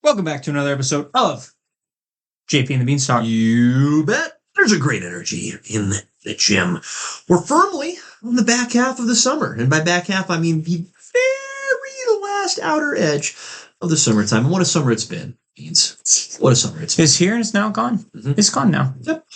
Welcome back to another episode of JP and the Beanstalk. You bet. There's a great energy in the gym. We're firmly on the back half of the summer. And by back half, I mean the very last outer edge of the summertime. And what a summer it's been, Beans. What a summer it's been. It's here and it's now gone. Mm-hmm. It's gone now. Yep.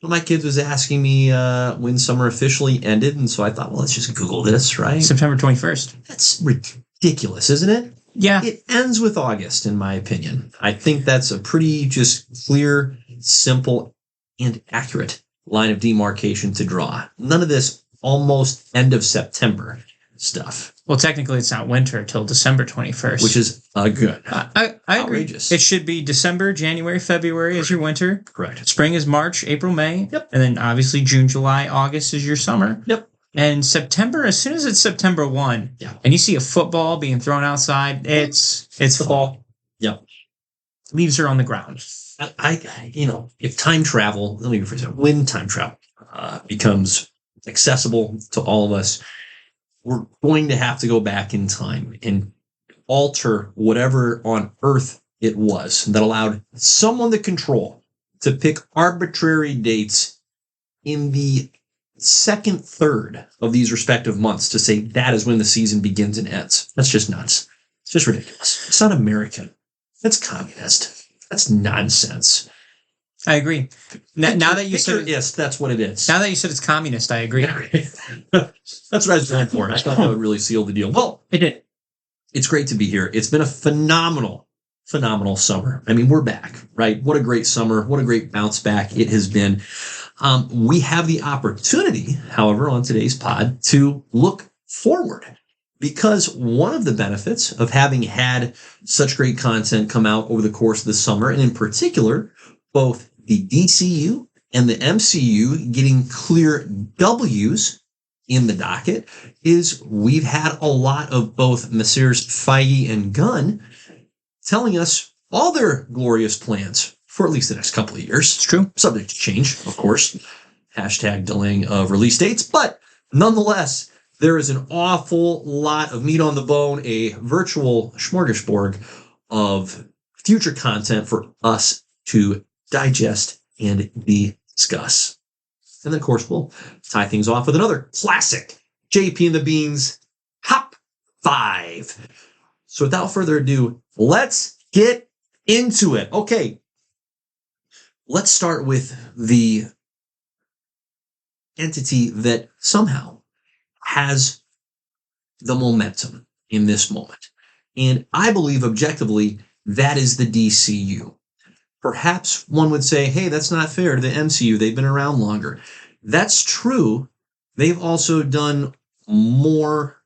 One of my kids was asking me when summer officially ended. And so I thought, well, let's just Google this, right? September 21st. That's ridiculous, isn't it? Yeah. It ends with August, in my opinion. I think that's a pretty just clear, simple, and accurate line of demarcation to draw. None of this almost end of September stuff. Well, technically, it's not winter till December 21st. Which is good. I agree. Outrageous. It should be December, January, February is your winter. Correct. Spring is March, April, May. Yep. And then obviously June, July, August is your summer. Yep. And September, as soon as it's September 1, and you see a football being thrown outside, it's fall. Yep. Leaves are on the ground. If time travel, let me rephrase that, when time travel becomes accessible to all of us, we're going to have to go back in time and alter whatever on earth it was that allowed someone to control to pick arbitrary dates in the second third of these respective months to say that is when the season begins and ends. That's just nuts. It's just ridiculous. It's not American. That's communist. That's nonsense. I agree. Now that you said yes, that's what it is. Now that you said it's communist, I agree. That's what I was going for. I thought that would really seal the deal. Well, it did. It's great to be here. It's been a phenomenal summer. I mean, we're back, right? What a great summer. What a great bounce back it has been. We have the opportunity, however, on today's pod to look forward, because one of the benefits of having had such great content come out over the course of the summer, and in particular, both the DCU and the MCU getting clear W's in the docket, is we've had a lot of both Messrs. Feige and Gunn telling us all their glorious plans for at least the next couple of years. It's true. Subject to change, of course. Hashtag delaying of release dates. But nonetheless, there is an awful lot of meat on the bone, a virtual smorgasbord of future content for us to digest and discuss. And then, of course, we'll tie things off with another classic JP and the Beans Top 5. So without further ado, let's get into it. Okay. Let's start with the entity that somehow has the momentum in this moment. And I believe objectively that is the DCU. Perhaps one would say, hey, that's not fair to the MCU. They've been around longer. That's true. They've also done more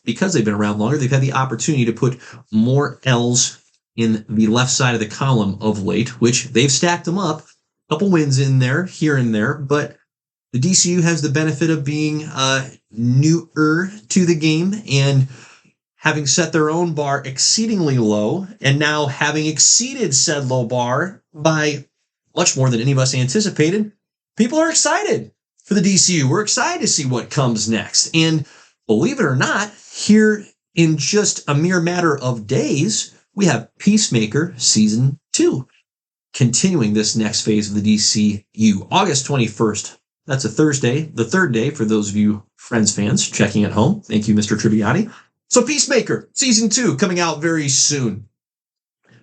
because they've been around longer. They've had the opportunity to put more L's in the left side of the column of late, which they've stacked them up. A couple wins in there, here and there, but the DCU has the benefit of being newer to the game and having set their own bar exceedingly low, and now having exceeded said low bar by much more than any of us anticipated. People are excited for the DCU. We're excited to see what comes next. And believe it or not, here in just a mere matter of days, we have Peacemaker Season 2 continuing this next phase of the DCU. August 21st. That's a Thursday, the third day for those of you Friends fans checking at home. Thank you, Mr. Tribbiani. So Peacemaker Season 2 coming out very soon.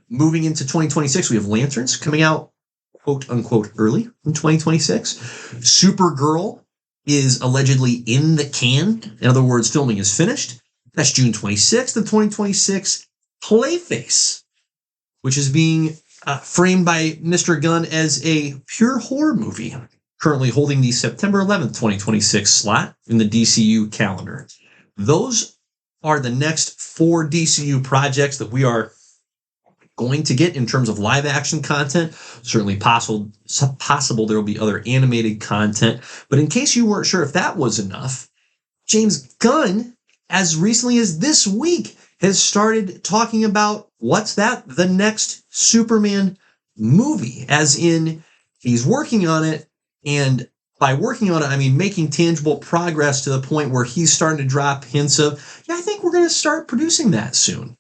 Moving into 2026, we have Lanterns coming out, quote unquote, early in 2026. Supergirl is allegedly in the can. In other words, filming is finished. That's June 26th of 2026. Clayface, which is being framed by Mr. Gunn as a pure horror movie, currently holding the September 11th, 2026 slot in the DCU calendar. Those are the next 4 DCU projects that we are going to get in terms of live action content. Certainly possible there will be other animated content. But in case you weren't sure if that was enough, James Gunn, as recently as this week, has started talking about the next Superman movie, as in he's working on it. And by working on it, I mean making tangible progress to the point where he's starting to drop hints of, I think we're going to start producing that soon.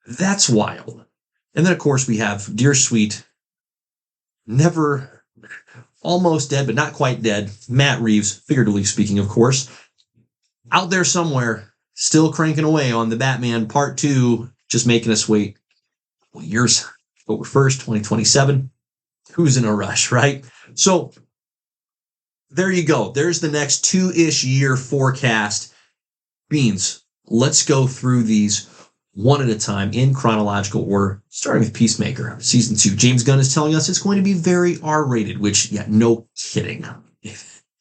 That's wild. And then, of course, we have dear sweet, never, almost dead, but not quite dead, Matt Reeves, figuratively speaking, of course, out there somewhere, still cranking away on the Batman Part 2, just making us wait years. October 1st, 2027. Who's in a rush, right? So there you go. There's the next 2-ish year forecast. Beans, let's go through these one at a time in chronological order, starting with Peacemaker, Season 2. James Gunn is telling us it's going to be very R-rated, which, yeah, no kidding.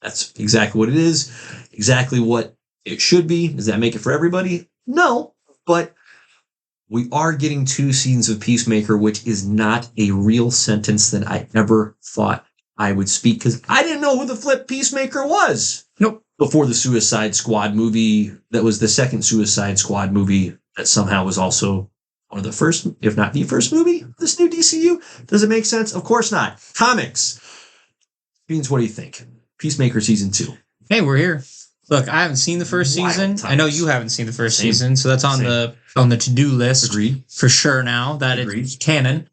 That's exactly what it is, exactly what it should be. Does that make it for everybody? No, but we are getting 2 seasons of Peacemaker, which is not a real sentence that I ever thought I would speak, because I didn't know who the flip Peacemaker was. Nope. Before the Suicide Squad movie, that was the second Suicide Squad movie that somehow was also one of the first, if not the first movie of this new DCU. Does it make sense? Of course not. Comics. Beans, what do you think? Peacemaker Season 2. Hey, we're here. Look, I haven't seen the first season. I know you haven't seen the first season, so that's on the to-do list. Agreed. For sure now that it's canon.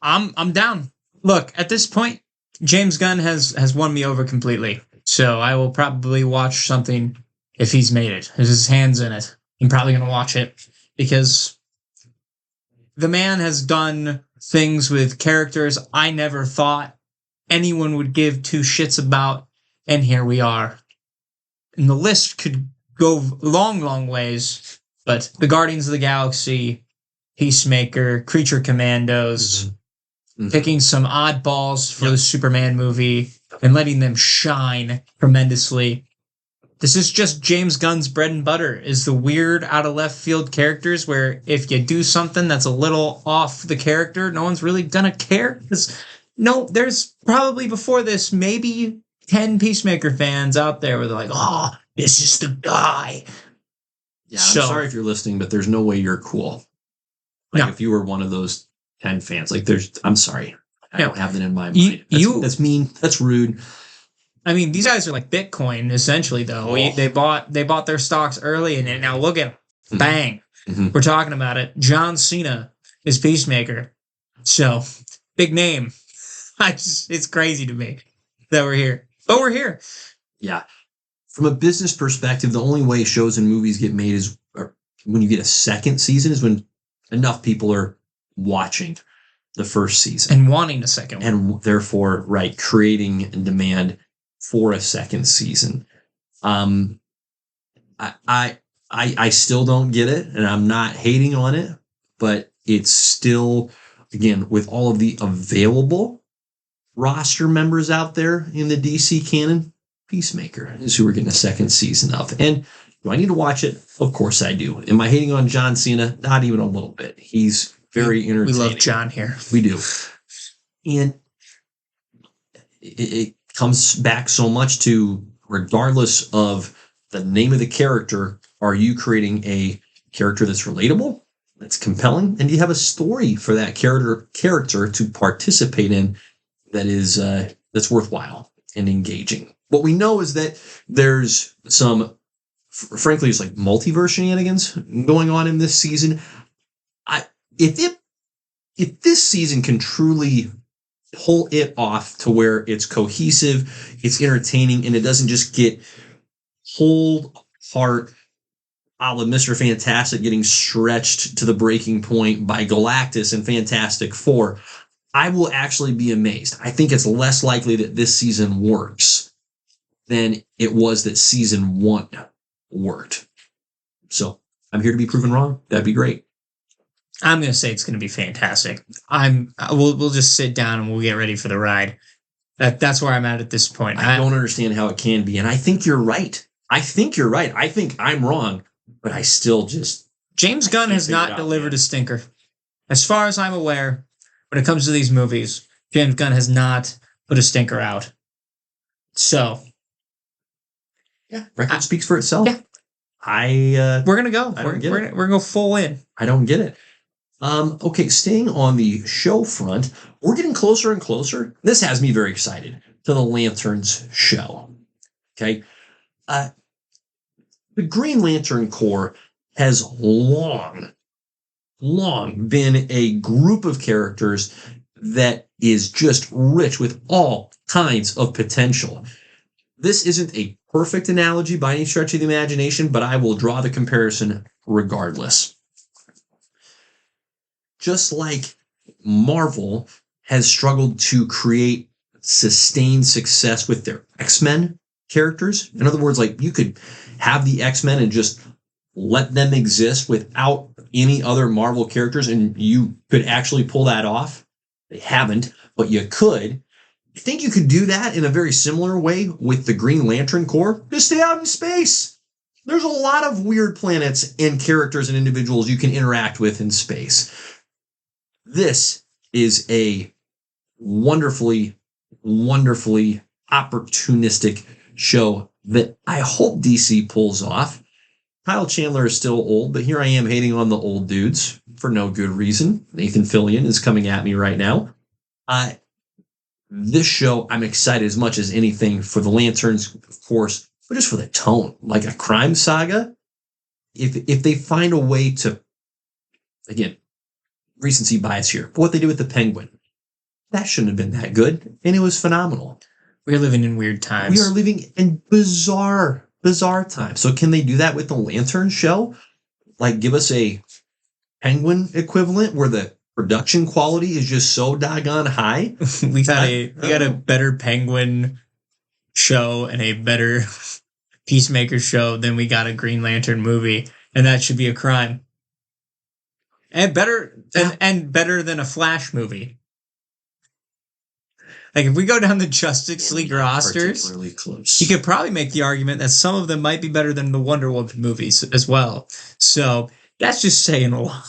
I'm down. Look, at this point, James Gunn has won me over completely. So I will probably watch something if he's made it. If his hand's in it. I'm probably going to watch it because the man has done things with characters I never thought anyone would give 2 shits about, and here we are. And the list could go long ways, but the Guardians of the Galaxy, Peacemaker, Creature Commandos, picking some oddballs for the Superman movie and letting them shine tremendously. This is just James Gunn's bread and butter, is the weird out of left field characters where if you do something that's a little off the character, no one's really gonna care. There's probably before this maybe 10 Peacemaker fans out there where they're like, oh, this is the guy. Yeah, I'm sorry if you're listening, but there's no way you're cool. Like if you were one of those 10 fans, I'm sorry. I don't have that in my mind. That's mean. That's rude. I mean, these guys are like Bitcoin, essentially, though. They bought their stocks early, and now look at them. Bang. We're talking about it. John Cena is Peacemaker. So, big name. It's crazy to me that we're here. But we're here. Yeah. From a business perspective, the only way shows and movies get made is when you get a second season, is when enough people are watching the first season. And wanting a second one. And therefore, creating and demand for a second season. I still don't get it, and I'm not hating on it, but it's still, again, with all of the available roster members out there in the DC canon, Peacemaker is who we're getting a second season of. And do I need to watch it? Of course I do. Am I hating on John Cena? Not even a little bit. He's very entertaining. We love John here. We do. And it comes back so much to, regardless of the name of the character, are you creating a character that's relatable, that's compelling, and do you have a story for that character to participate in that is that's worthwhile and engaging? What we know is that there's some, frankly, it's like multiverse shenanigans going on in this season. If this season can truly pull it off to where it's cohesive, it's entertaining, and it doesn't just get pulled apart a la Mr. Fantastic getting stretched to the breaking point by Galactus and Fantastic Four, I will actually be amazed. I think it's less likely that this season works than it was that season 1 worked. So I'm here to be proven wrong. That'd be great. I'm going to say it's going to be fantastic. We'll just sit down and we'll get ready for the ride. That's where I'm at this point. I don't understand how it can be, and I think you're right. I think I'm wrong, but I still just... James Gunn has not delivered a stinker. As far as I'm aware, when it comes to these movies, James Gunn has not put a stinker out. So... yeah, record speaks for itself. Yeah. We're going to go. We're going to go full in. I don't get it. Okay, staying on the show front, we're getting closer and closer. This has me very excited to the Lanterns show. Okay. The Green Lantern Corps has long long been a group of characters that is just rich with all kinds of potential. This isn't a perfect analogy by any stretch of the imagination, but I will draw the comparison regardless. Just like Marvel has struggled to create sustained success with their X-Men characters. In other words, like you could have the X-Men and just let them exist without any other Marvel characters, and you could actually pull that off. They haven't, but you could. I think you could do that in a very similar way with the Green Lantern Corps. Just stay out in space. There's a lot of weird planets and characters and individuals you can interact with in space. This is a wonderfully, wonderfully opportunistic show that I hope DC pulls off. Kyle Chandler is still old, but here I am hating on the old dudes for no good reason. Nathan Fillion is coming at me right now. This show, I'm excited as much as anything for the Lanterns, of course, but just for the tone. Like a crime saga, if they find a way to, again, recency bias here, but what they did with the Penguin, that shouldn't have been that good, and it was phenomenal. We're living in weird times. We are living in bizarre times. So can they do that with the Lantern show? Like give us a Penguin equivalent where the production quality is just so doggone high? we got a better Penguin show and a better Peacemaker show than we got a Green Lantern movie, and that should be a crime. And better than a Flash movie. Like if we go down the Justice League rosters, you could probably make the argument that some of them might be better than the Wonder Woman movies as well. So that's just saying a lot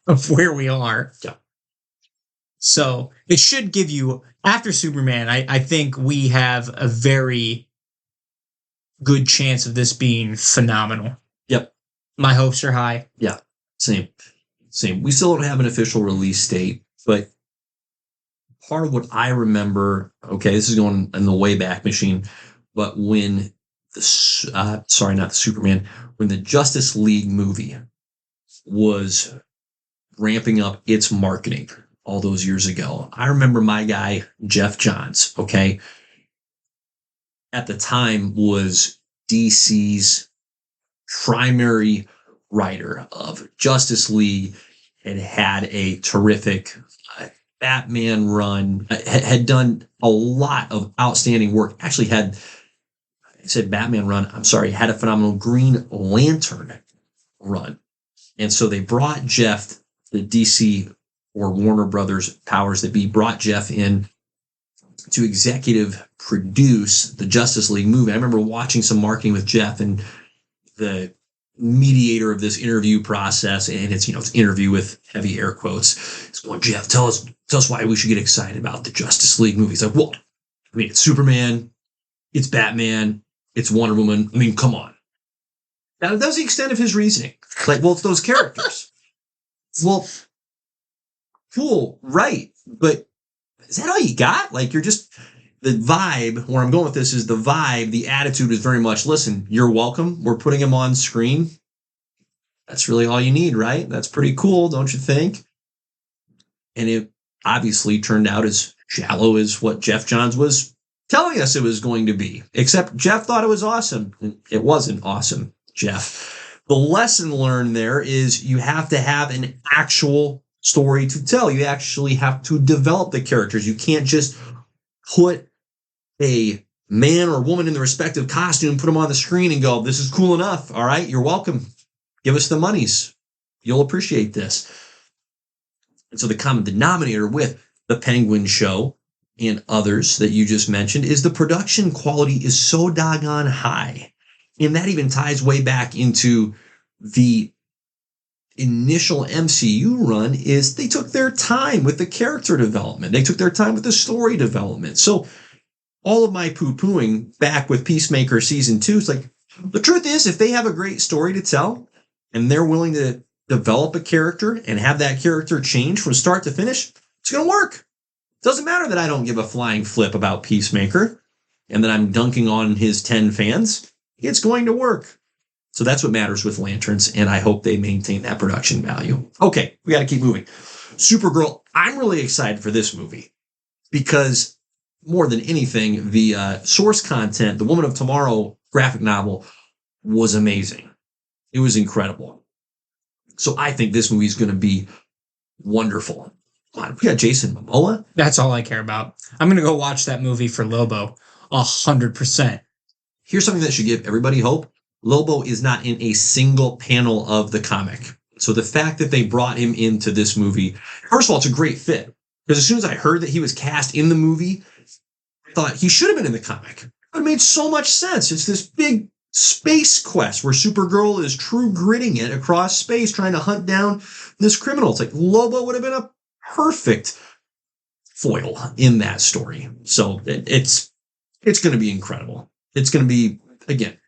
of where we are. Yeah. So it should give you, after Superman, I think we have a very good chance of this being phenomenal. Yep. My hopes are high. Yeah. Same. We still don't have an official release date, but part of what I remember, okay, this is going in the Wayback Machine, but when when the Justice League movie was ramping up its marketing all those years ago, I remember my guy, Jeff Johns, okay, at the time was DC's primary writer of Justice League and had a terrific Batman run, had done a lot of outstanding work. Actually had a phenomenal Green Lantern run. And so they brought Jeff, the DC or Warner Brothers powers that be, brought Jeff in to executive produce the Justice League movie. I remember watching some marketing with Jeff and the mediator of this interview process, and it's interview with heavy air quotes. It's going, Jeff, tell us why we should get excited about the Justice League movie. It's like, well, I mean, it's Superman, it's Batman, it's Wonder Woman. I mean, come on. Now, that was the extent of his reasoning. Like, well, it's those characters. Well, cool, right. But is that all you got? Like, you're just, the vibe, where I'm going with this is the vibe, the attitude is very much, listen, you're welcome. We're putting him on screen. That's really all you need, right? That's pretty cool, don't you think? And it obviously turned out as shallow as what Jeff Johns was telling us it was going to be. Except Jeff thought it was awesome. It wasn't awesome, Jeff. The lesson learned there is you have to have an actual story to tell. You actually have to develop the characters. You can't just put a man or woman in the respective costume, put them on the screen and go, this is cool enough. All right, you're welcome. Give us the monies. You'll appreciate this. And so the common denominator with the Penguin show and others that you just mentioned is the production quality is so doggone high. And that even ties way back into the initial MCU run is they took their time with the character development. They took their time with the story development. So all of my poo-pooing back with Peacemaker season 2 is like, the truth is, if they have a great story to tell and they're willing to develop a character and have that character change from start to finish, it's going to work. Doesn't matter that I don't give a flying flip about Peacemaker and that I'm dunking on his 10 fans. It's going to work. So that's what matters with Lanterns, and I hope they maintain that production value. Okay, we got to keep moving. Supergirl, I'm really excited for this movie because more than anything, the source content, the Woman of Tomorrow graphic novel, was amazing. It was incredible. So I think this movie is going to be wonderful. Come on, we got Jason Momoa. That's all I care about. I'm going to go watch that movie for Lobo 100%. Here's something that should give everybody hope. Lobo is not in a single panel of the comic. So the fact that they brought him into this movie, first of all, it's a great fit. Because as soon as I heard that he was cast in the movie, I thought he should have been in the comic. It made so much sense. It's this big space quest where Supergirl is true gritting it across space, trying to hunt down this criminal. It's like Lobo would have been a perfect foil in that story. So it's going to be incredible. It's going to be, again,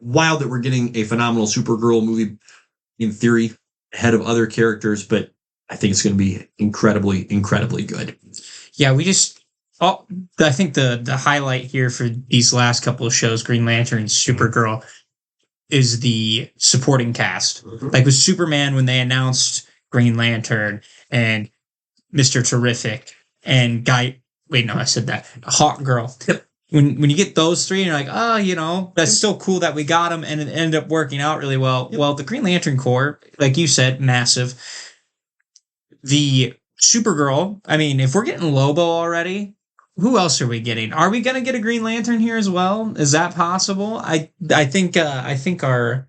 wild that we're getting a phenomenal Supergirl movie, in theory, ahead of other characters, but I think it's going to be incredibly, incredibly good. Yeah, I think the highlight here for these last couple of shows, Green Lantern, Supergirl, is the supporting cast. Like with Superman, when they announced Green Lantern and Mr. Terrific and Hawk Girl. Yep. When you get those three, and you're like, oh, that's still cool that we got them, and it ended up working out really well. Yep. Well, the Green Lantern Corps, like you said, massive. The Supergirl, I mean, if we're getting Lobo already, who else are we getting? Are we going to get a Green Lantern here as well? Is that possible? I think the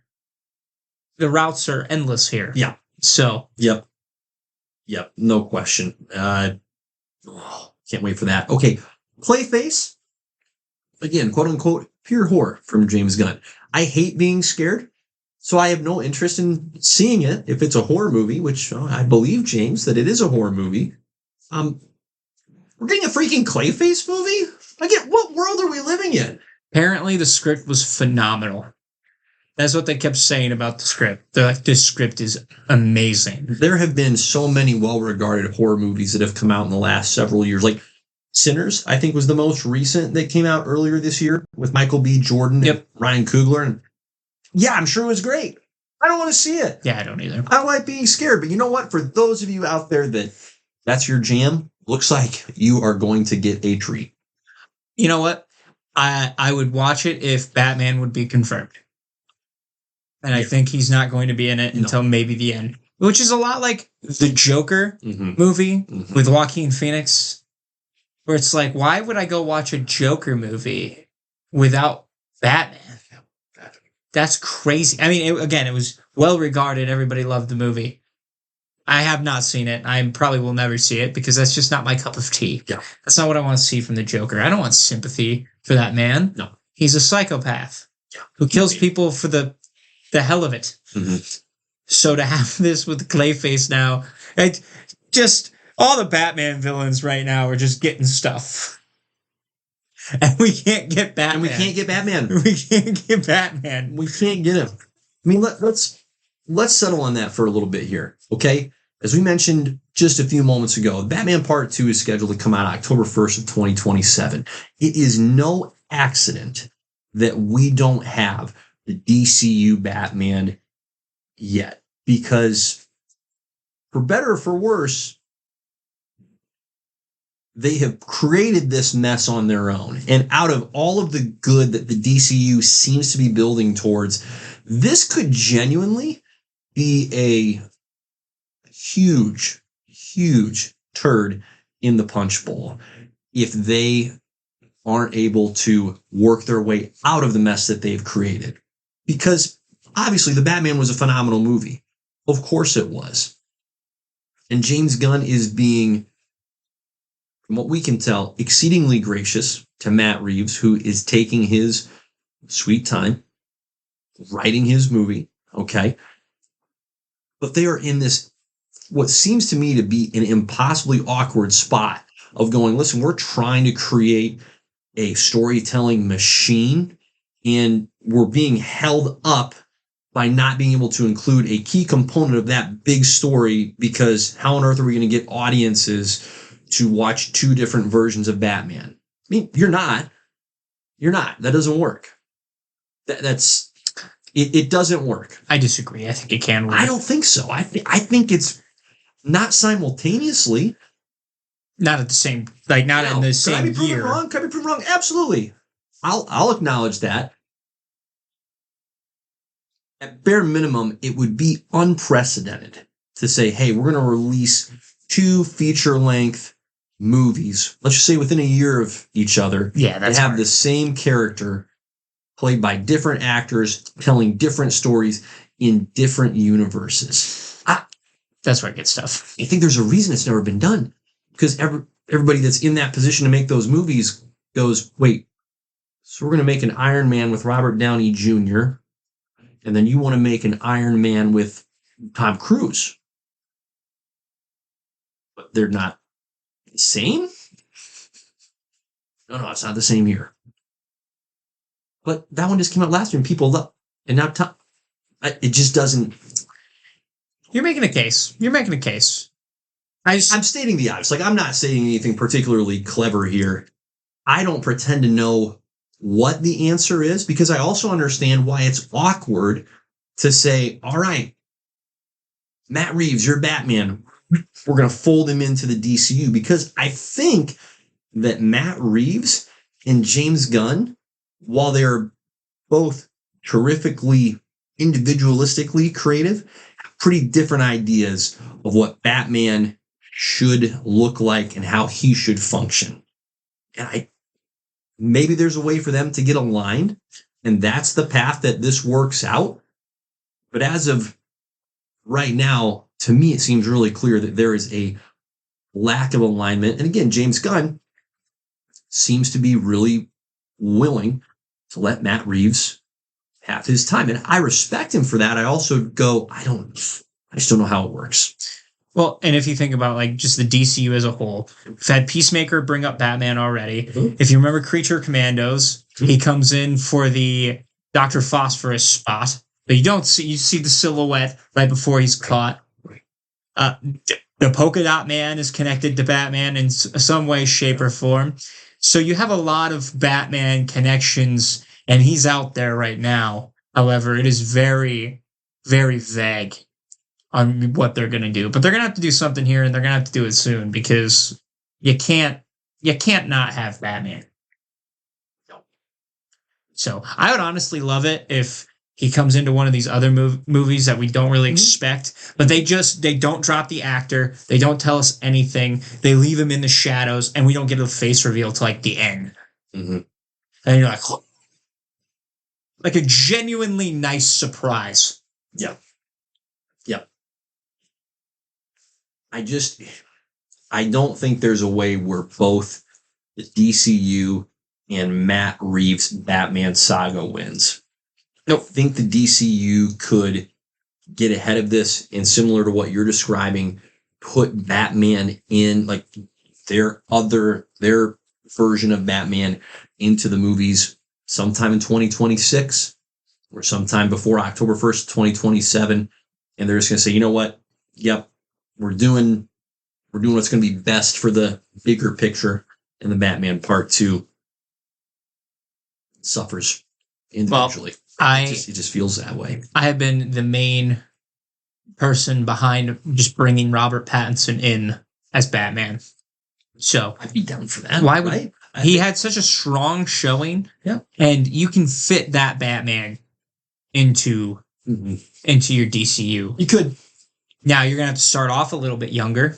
routes are endless here. Yeah. So. Yep. No question. Can't wait for that. Okay. Clayface. Again, quote unquote, pure horror from James Gunn. I hate being scared, so I have no interest in seeing it if it's a horror movie, which I believe, James, that it is a horror movie. We're getting a freaking Clayface movie? Again, what world are we living in? Apparently, the script was phenomenal. That's what they kept saying about the script. They're like, this script is amazing. There have been so many well-regarded horror movies that have come out in the last several years. Like Sinners, I think, was the most recent that came out earlier this year with Michael B. Jordan and Ryan Coogler. And yeah, I'm sure it was great. I don't want to see it. Yeah, I don't either. I don't like being scared. But you know what? For those of you out there that's your jam, looks like you are going to get a treat. You know what? I would watch it if Batman would be confirmed. And I think he's not going to be in it until maybe the end. Which is a lot like the Joker movie with Joaquin Phoenix. Where it's like, why would I go watch a Joker movie without Batman? That's crazy. I mean, it was well regarded. Everybody loved the movie. I have not seen it. I probably will never see it because that's just not my cup of tea. Yeah. That's not what I want to see from the Joker. I don't want sympathy for that man. No. He's a psychopath who kills people for the hell of it. Mm-hmm. So to have this with Clayface now, all the Batman villains right now are just getting stuff. And we can't get Batman. We can't get Batman. We can't get him. I mean, let's settle on that for a little bit here, okay? As we mentioned just a few moments ago, Batman Part 2 is scheduled to come out October 1st of 2027. It is no accident that we don't have the DCU Batman yet. Because for better or for worse, they have created this mess on their own. And out of all of the good that the DCU seems to be building towards, this could genuinely be a huge, huge turd in the punch bowl if they aren't able to work their way out of the mess that they've created. Because obviously the Batman was a phenomenal movie. Of course it was. And James Gunn is being, from what we can tell, exceedingly gracious to Matt Reeves, who is taking his sweet time writing his movie, okay? But they are in this, what seems to me to be an impossibly awkward spot of going, listen, we're trying to create a storytelling machine, and we're being held up by not being able to include a key component of that big story, because how on earth are we going to get audiences to watch two different versions of Batman? I mean, you're not. That doesn't work. That's It doesn't work. I disagree. I think it can work. I don't think so. I think it's not simultaneously. Not at the same, like not in the same Could I be proven year. wrong? Could I be proven wrong? Absolutely. I'll acknowledge that. At bare minimum, it would be unprecedented to say, hey, we're going to release 2 feature-length movies, let's just say within a year of each other, Yeah, that's have hard. the same character played by different actors telling different stories in different universes. That's where it gets tough. I think there's a reason it's never been done, because everybody that's in that position to make those movies goes, wait, so we're going to make an Iron Man with Robert Downey Jr., and then you want to make an Iron Man with Tom Cruise. But they're not the same? No, it's not the same year. But that one just came out last year and people love. And now it just doesn't. You're making a case. I'm stating the obvious. Like, I'm not saying anything particularly clever here. I don't pretend to know what the answer is, because I also understand why it's awkward to say, all right, Matt Reeves, you're Batman. We're going to fold him into the DCU, because I think that Matt Reeves and James Gunn, while they're both terrifically individualistically creative, have pretty different ideas of what Batman should look like and how he should function. And maybe there's a way for them to get aligned, and that's the path that this works out. But as of right now, to me, it seems really clear that there is a lack of alignment. And again, James Gunn seems to be really willing to let Matt Reeves have his time. And I respect him for that. I also go, I just don't know how it works. Well, and if you think about like just the DCU as a whole, we've had Peacemaker bring up Batman already. Mm-hmm. If you remember Creature Commandos, he comes in for the Dr. Phosphorus spot, but you see the silhouette right before he's caught. The Polka Dot Man is connected to Batman in some way, shape, or form. So you have a lot of Batman connections, and he's out there right now. However, it is very, very vague on what they're going to do. But they're going to have to do something here, and they're going to have to do it soon, because you can't not have Batman. So I would honestly love it if he comes into one of these other movies that we don't really expect, but they don't drop the actor. They don't tell us anything. They leave him in the shadows, and we don't get a face reveal till like the end. Mm-hmm. And you're like a genuinely nice surprise. Yeah. I don't think there's a way where both the DCU and Matt Reeves' Batman saga wins. I don't think the DCU could get ahead of this, and similar to what you're describing, put Batman in, like, their version of Batman into the movies sometime in 2026 or sometime before October 1st, 2027. And they're just going to say, you know what? Yep. We're doing what's going to be best for the bigger picture, and the Batman Part 2 suffers individually. Well, it just feels that way. I have been the main person behind just bringing Robert Pattinson in as Batman. So I'd be down for that. Why would he had such a strong showing? Yeah, and you can fit that Batman into your DCU. You could. Now you're gonna have to start off a little bit younger,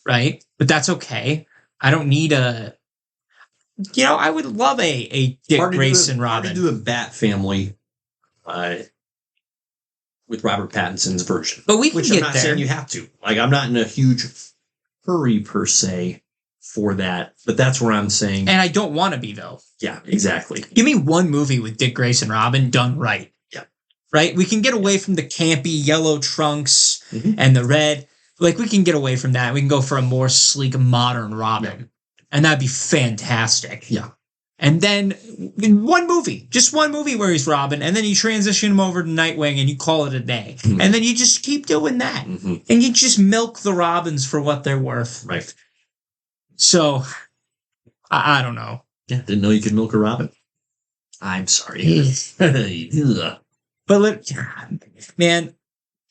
right? But that's okay. I don't need I would love a Dick Grayson Robin. Hard to do a Bat Family with Robert Pattinson's version. But we can which get I'm not there. saying you have to. Like, I'm not in a huge hurry per se for that, but that's where I'm saying. And I don't want to be, though. Yeah, exactly. Give me one movie with Dick Grayson Robin done right. Yeah. Right? We can get away from the campy yellow trunks and the red. Like, we can get away from that. We can go for a more sleek, modern Robin. Yeah. And that'd be fantastic. Yeah. And then just one movie where he's Robin, and then you transition him over to Nightwing and you call it a day. Mm-hmm. And then you just keep doing that. Mm-hmm. And you just milk the Robins for what they're worth. Right. So, I don't know. Yeah, didn't know you could milk a Robin. I'm sorry. But man,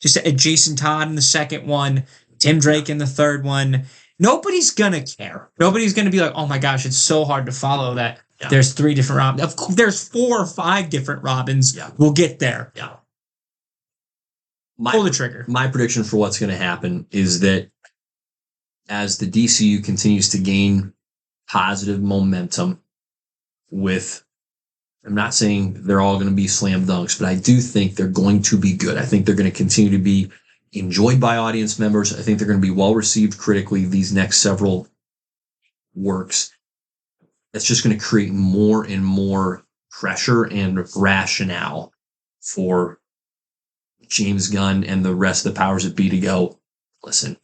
just Jason Todd in the second one, Tim Drake in the third one. Nobody's gonna care. Nobody's gonna be like, "Oh my gosh, it's so hard to follow that." Yeah. There's 3 different Robins. Of course, there's 4 or 5 different Robins. Yeah. We'll get there. Yeah. Pull the trigger. My prediction for what's going to happen is that as the DCU continues to gain positive momentum with, I'm not saying they're all going to be slam dunks, but I do think they're going to be good. I think they're going to continue to be enjoyed by audience members. I think they're going to be well received critically, these next several works. That's just going to create more and more pressure and rationale for James Gunn and the rest of the powers that be to go, listen,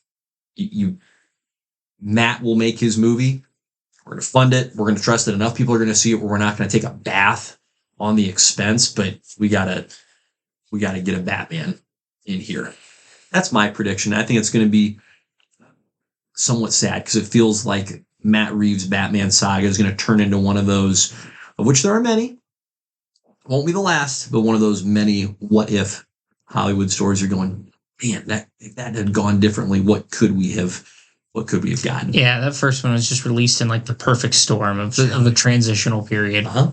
Matt will make his movie. We're going to fund it. We're going to trust that enough people are going to see it where we're not going to take a bath on the expense, but we gotta get a Batman in here. That's my prediction. I think it's going to be somewhat sad because it feels like Matt Reeves' Batman saga is going to turn into one of those, of which there are many. Won't be the last, but one of those many what if Hollywood stories are going, man, if that had gone differently, what could we have gotten? Yeah, that first one was just released in like the perfect storm of the transitional period. Uh-huh.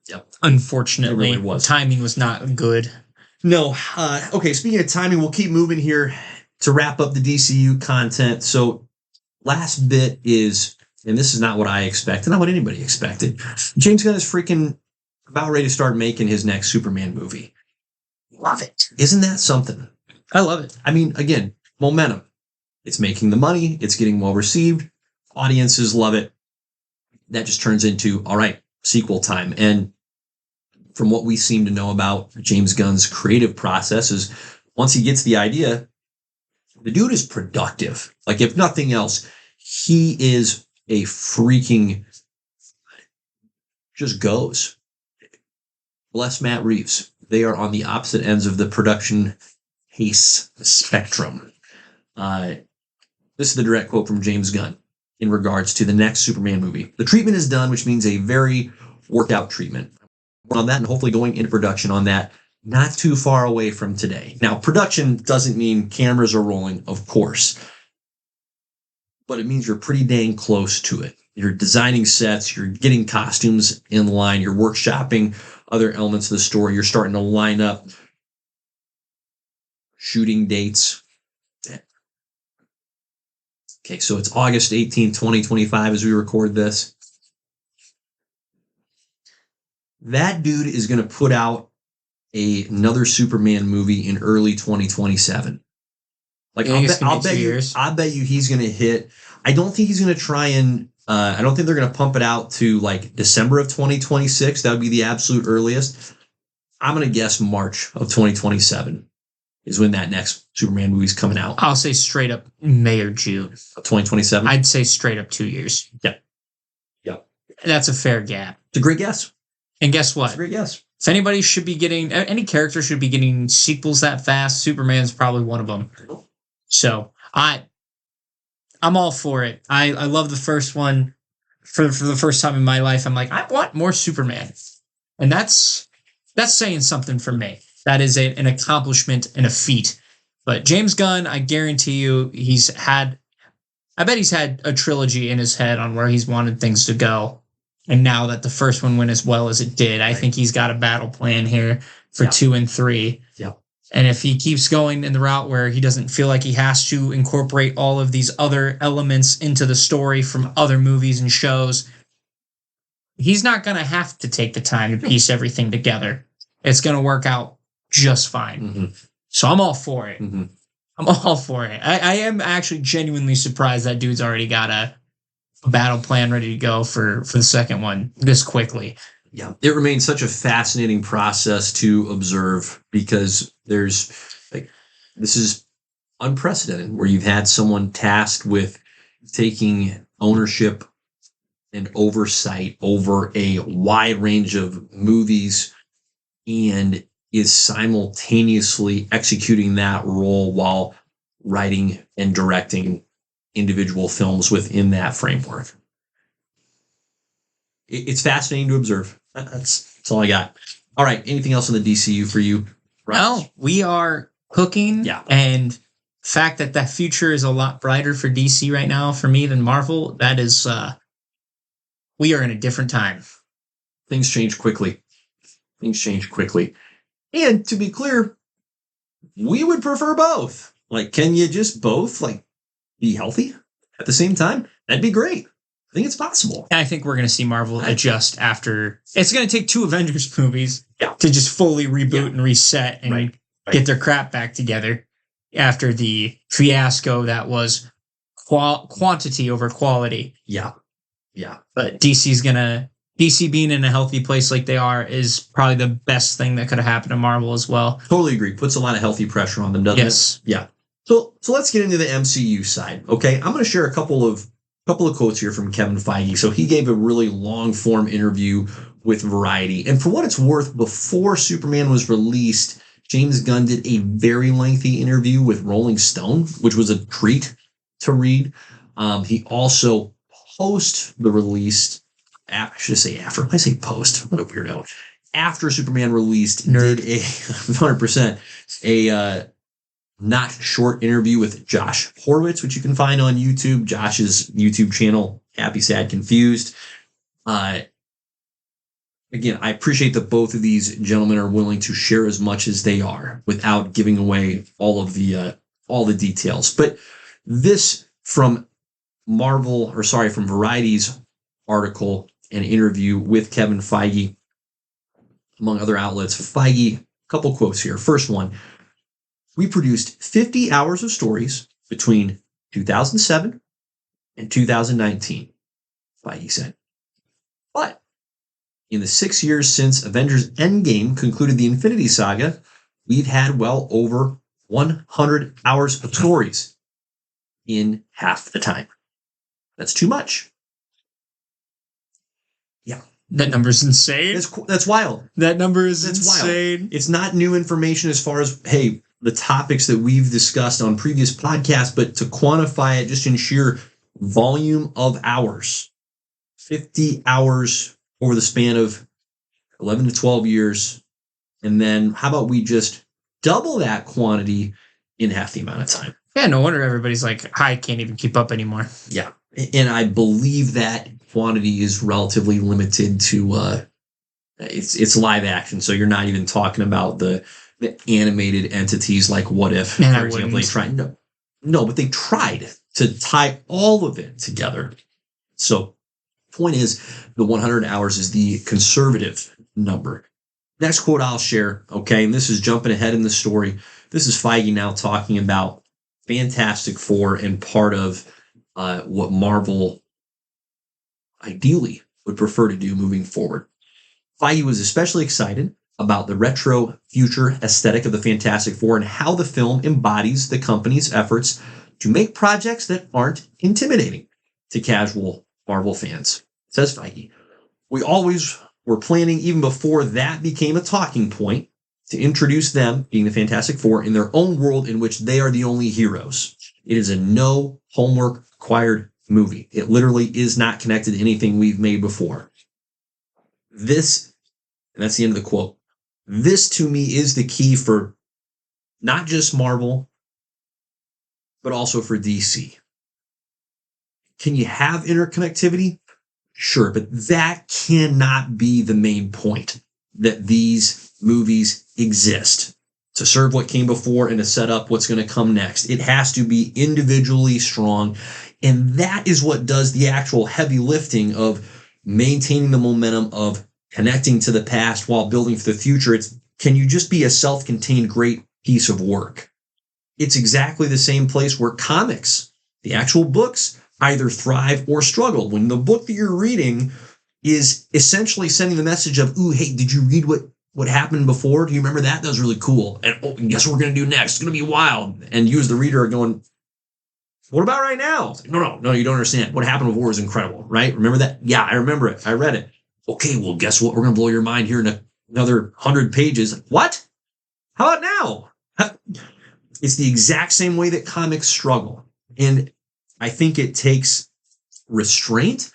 Yep. Unfortunately, it really was. Timing was not good. No. Okay, speaking of timing, we'll keep moving here to wrap up the DCU content. So last bit is, and this is not what I expected, not what anybody expected. James Gunn is freaking about ready to start making his next Superman movie. Love it. Isn't that something? I love it. I mean, again, momentum. It's making the money. It's getting well received. Audiences love it. That just turns into, all right, sequel time. And from what we seem to know about James Gunn's creative process is once he gets the idea, the dude is productive. Like, if nothing else, he is a freaking just goes. Bless Matt Reeves. They are on the opposite ends of the production pace spectrum. This is the direct quote from James Gunn in regards to the next Superman movie. The treatment is done, which means a very worked out treatment. On that, and hopefully going into production on that not too far away from today. Now, production doesn't mean cameras are rolling, of course, but it means you're pretty dang close to it. You're designing sets, you're getting costumes in line, you're workshopping other elements of the story, you're starting to line up shooting dates. Okay, so it's August 18, 2025 as we record this. That dude is going to put out another Superman movie in early 2027. Like, I'll bet you he's going to hit. I don't think he's going to try and, I don't think they're going to pump it out to like December of 2026. That would be the absolute earliest. I'm going to guess March of 2027 is when that next Superman movie is coming out. I'll say straight up May or June of 2027. I'd say straight up 2 years. Yep. That's a fair gap. It's a great guess. And guess what? It's a great guess. If anybody should be getting, any character should be getting sequels that fast, Superman's probably one of them. So I'm all for it. I love the first one. For the first time in my life, I'm like, I want more Superman. And that's saying something for me. That is an accomplishment and a feat. But James Gunn, I guarantee you, I bet he's had a trilogy in his head on where he's wanted things to go. And now that the first one went as well as it did, I think he's got a battle plan here for 2 and 3. Yep. And if he keeps going in the route where he doesn't feel like he has to incorporate all of these other elements into the story from other movies and shows, he's not going to have to take the time to piece everything together. It's going to work out just fine. Mm-hmm. So I'm all for it. Mm-hmm. I'm all for it. I am actually genuinely surprised that dude's already got a battle plan ready to go for the second one this quickly. Yeah, it remains such a fascinating process to observe because this is unprecedented where you've had someone tasked with taking ownership and oversight over a wide range of movies and is simultaneously executing that role while writing and directing individual films within that framework. It's fascinating to observe. That's all I got. All right. Anything else in the DCU for you? No, we are cooking. Yeah. And the fact that that future is a lot brighter for DC right now for me than Marvel, that is, we are in a different time. Things change quickly. And to be clear, we would prefer both. Like, can you just both like be healthy at the same time? That'd be great. I think it's possible. I think we're going to see Marvel adjust after. It's going to take 2 Avengers movies to just fully reboot and reset and get their crap back together after the fiasco that was quantity over quality. Yeah. But DC being in a healthy place like they are is probably the best thing that could have happened to Marvel as well. Totally agree. Puts a lot of healthy pressure on them, doesn't it? Yeah. So let's get into the MCU side. Okay. I'm going to share a couple of quotes here from Kevin Feige. So he gave a really long form interview with Variety. And for what it's worth, before Superman was released, James Gunn did a very lengthy interview with Rolling Stone, which was a treat to read. He also post the release, I should say after. I say post. What a weirdo. After Superman released, did a 100% a not short interview with Josh Horowitz, which you can find on YouTube. Josh's YouTube channel, Happy, Sad, Confused. Again, I appreciate that both of these gentlemen are willing to share as much as they are without giving away all the details. But this from from Variety's article and interview with Kevin Feige, among other outlets. Feige, a couple quotes here. First one, we produced 50 hours of stories between 2007 and 2019, Feige said. But in the 6 years since Avengers Endgame concluded the Infinity Saga, we've had well over 100 hours of stories in half the time. That's too much. Yeah. That number's insane. That's wild. That number is insane. Wild. It's not new information as far as, hey, the topics that we've discussed on previous podcasts, but to quantify it just in sheer volume of hours, 50 hours over the span of 11 to 12 years. And then how about we just double that quantity in half the amount of time? Yeah, no wonder everybody's like, I can't even keep up anymore. Yeah. And I believe that quantity is relatively limited to it's live action. So you're not even talking about the animated entities like What If, Man, for example. They tried but they tried to tie all of it together. So point is, the 100 hours is the conservative number. Next quote I'll share, okay, and this is jumping ahead in the story. This is Feige now talking about Fantastic Four and part of what Marvel ideally would prefer to do moving forward. Feige was especially excited about the retro future aesthetic of the Fantastic Four and how the film embodies the company's efforts to make projects that aren't intimidating to casual Marvel fans, says Feige. We always were planning, even before that became a talking point, to introduce them, being the Fantastic Four, in their own world in which they are the only heroes. It is a no homework required movie. It literally is not connected to anything we've made before. This, and that's the end of the quote, this to me is the key for not just Marvel, but also for DC. Can you have interconnectivity? Sure, but that cannot be the main point, that these movies exist to serve what came before and to set up what's going to come next. It has to be individually strong. And that is what does the actual heavy lifting of maintaining the momentum of connecting to the past while building for the future. Can you just be a self-contained great piece of work? It's exactly the same place where comics, the actual books, either thrive or struggle. When the book that you're reading is essentially sending the message of, ooh, hey, did you read what happened before? Do you remember that? That was really cool. And guess what we're going to do next? It's going to be wild. And you as the reader are going, what about right now? Like, no, you don't understand. What happened before is incredible, right? Remember that? Yeah, I remember it. I read it. Okay, well, guess what? We're going to blow your mind here in another 100 pages. What? How about now? It's the exact same way that comics struggle. And I think it takes restraint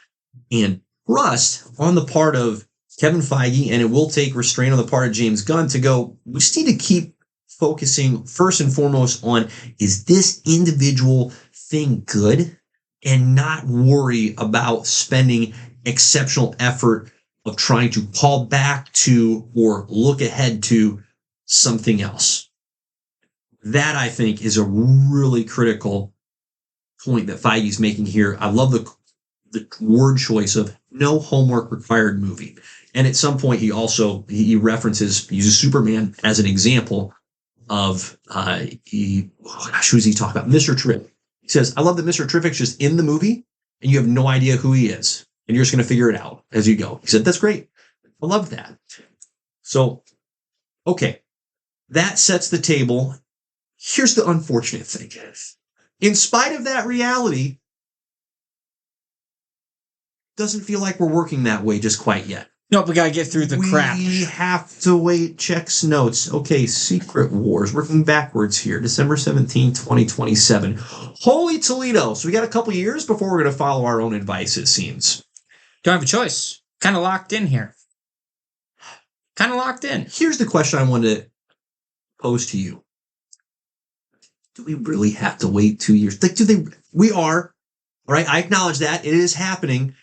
and trust on the part of Kevin Feige, and it will take restraint on the part of James Gunn to go, we just need to keep focusing first and foremost on, is this individual thing good? And not worry about spending exceptional effort of trying to call back to or look ahead to something else. That, I think, is a really critical point that Feige's making here. I love the word choice of no homework required movie. And at some point, he uses Superman as an example of, who's he talking about? Mr. Terrific. He says, I love that Mr. Terrific's just in the movie and you have no idea who he is. And you're just going to figure it out as you go. He said, that's great. I love that. So, okay. That sets the table. Here's the unfortunate thing. In spite of that reality, doesn't feel like we're working that way just quite yet. Nope, we gotta get through the crap. We have to wait. Checks notes. Okay, Secret Wars. Working backwards here. December 17, 2027. Holy Toledo. So we got a couple years before we're going to follow our own advice, it seems. Don't have a choice. Kind of locked in here. Kind of locked in. Here's the question I wanted to pose to you. Do we really have to wait 2 years? We are. All right, I acknowledge that. It is happening.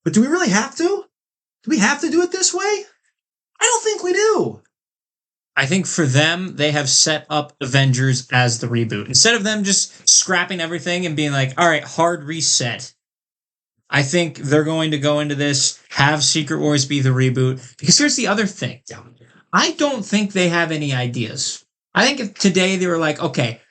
But do we really have to? Do we have to do it this way? I don't think we do. I think for them, they have set up Avengers as the reboot. Instead of them just scrapping everything and being like, all right, hard reset. I think they're going to go into this, have Secret Wars be the reboot. Because here's the other thing. I don't think they have any ideas. I think if today they were like, okay,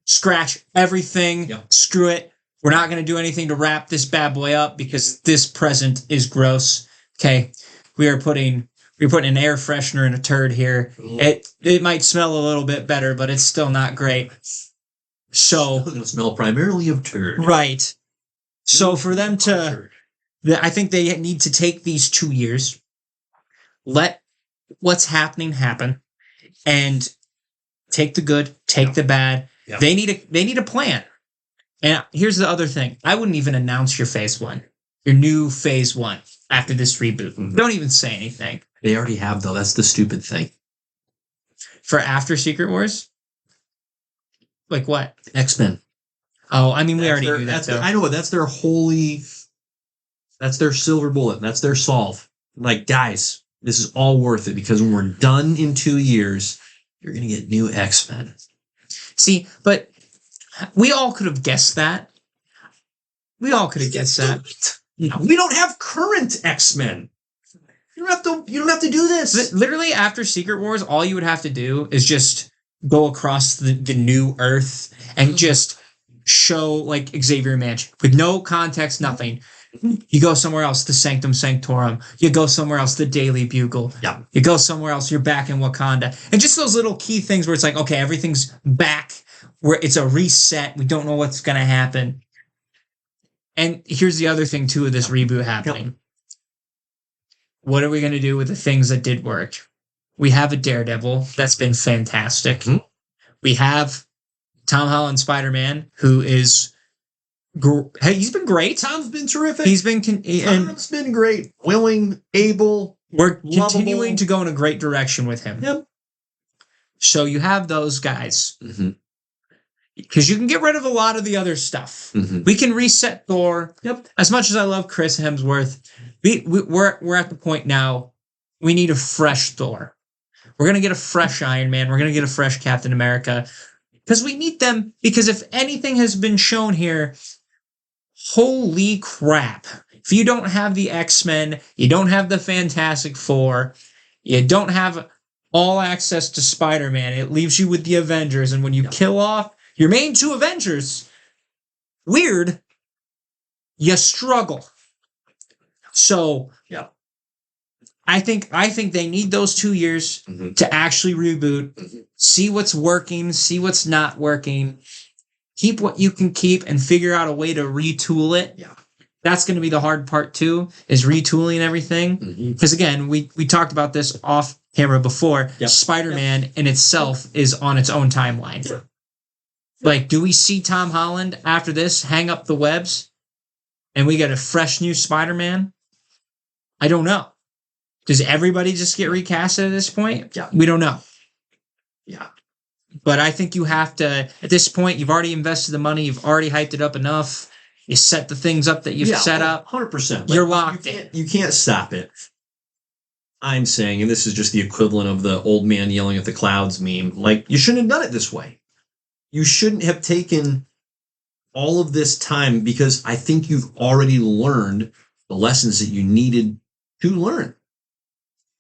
scratch everything, screw it. We're not going to do anything to wrap this bad boy up because this present is gross. Okay, we're putting an air freshener in a turd here. It might smell a little bit better, but it's still not great. So it's going to smell primarily of turd. Right. So for them to, I think they need to take these 2 years, let what's happening happen, and take the good, take the bad. Yep. They need a plan. And here's the other thing. I wouldn't even announce your phase 1, your new phase 1 after this reboot. Mm-hmm. Don't even say anything. They already have, though. That's the stupid thing. For after Secret Wars? Like what? X-Men. Oh, I mean, we already knew that, though. I know, that's their that's their silver bullet. That's their solve. Like, guys, this is all worth it because when we're done in 2 years, you're going to get new X-Men. See, but we all could have guessed that. We all could have guessed that. We don't have current X-Men. You don't have to do this. Literally, after Secret Wars, all you would have to do is just go across the new Earth and just show like Xavier Mansion with no context, nothing. You go somewhere else, the Sanctum Sanctorum. You go somewhere else, the Daily Bugle. Yeah. You go somewhere else, you're back in Wakanda. And just those little key things where it's like, okay, everything's back, where it's a reset. We don't know what's going to happen. And here's the other thing, too, of this reboot happening. Yep. What are we going to do with the things that did work? We have a Daredevil. That's been fantastic. Mm-hmm. We have Tom Holland Spider-Man, who is... Hey, he's been great. Tom's been terrific. He's been... Tom's been great. Willing, able, we're continuing to go in a great direction with him. Yep. So you have those guys. Mm-hmm. Because you can get rid of a lot of the other stuff. Mm-hmm. We can reset Thor. Yep. As much as I love Chris Hemsworth, we're at the point now, we need a fresh Thor. We're going to get a fresh Iron Man. We're going to get a fresh Captain America. Because we need them. Because if anything has been shown here, holy crap. If you don't have the X-Men, you don't have the Fantastic Four, you don't have all access to Spider-Man, it leaves you with the Avengers. And when you kill off your main two Avengers, weird, you struggle. So, I think they need those 2 years to actually reboot, see what's working, see what's not working, keep what you can keep, and figure out a way to retool it. Yeah. That's going to be the hard part, too, is retooling everything. Because, again, we talked about this off camera before. Yep. Spider-Man in itself is on its own timeline. Sure. Like, do we see Tom Holland after this hang up the webs and we get a fresh new Spider-Man? I don't know. Does everybody just get recasted at this point? Yeah. We don't know. Yeah. But I think you have to, at this point, you've already invested the money, you've already hyped it up enough. You set the things up that you've set up. 100%. You're locked in. You can't stop it. I'm saying, and this is just the equivalent of the old man yelling at the clouds meme, like, you shouldn't have done it this way. You shouldn't have taken all of this time, because I think you've already learned the lessons that you needed to learn.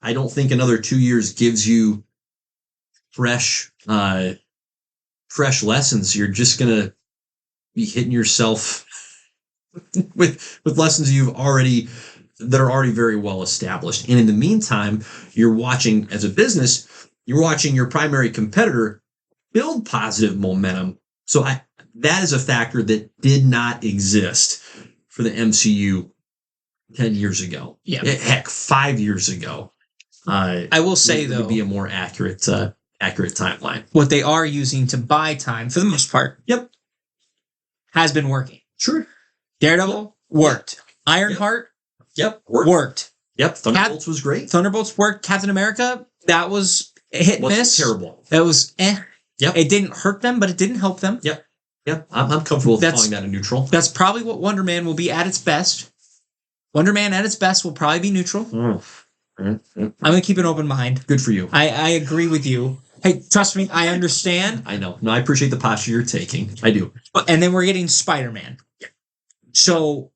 I don't think another 2 years gives you fresh lessons. You're just going to be hitting yourself with lessons that are already very well established. And in the meantime, you're watching, as a business, you're watching your primary competitor build positive momentum. So that is a factor that did not exist for the MCU 10 years ago. Yeah. Heck, 5 years ago. I will say, though, would be a more accurate timeline. What they are using to buy time, for the most part, Yep, has been working. Sure. Daredevil worked. Ironheart worked. Yep, Thunderbolts was great. Thunderbolts worked. Captain America, that was a hit and miss. Terrible. That was Yep. It didn't hurt them, but it didn't help them. Yep. I'm comfortable with calling that a neutral. That's probably what Wonder Man will be at its best. Wonder Man at its best will probably be neutral. I'm going to keep an open mind. Good for you. I agree with you. Hey, trust me, I understand. I know. No, I appreciate the posture you're taking. I do. And then we're getting Spider-Man. So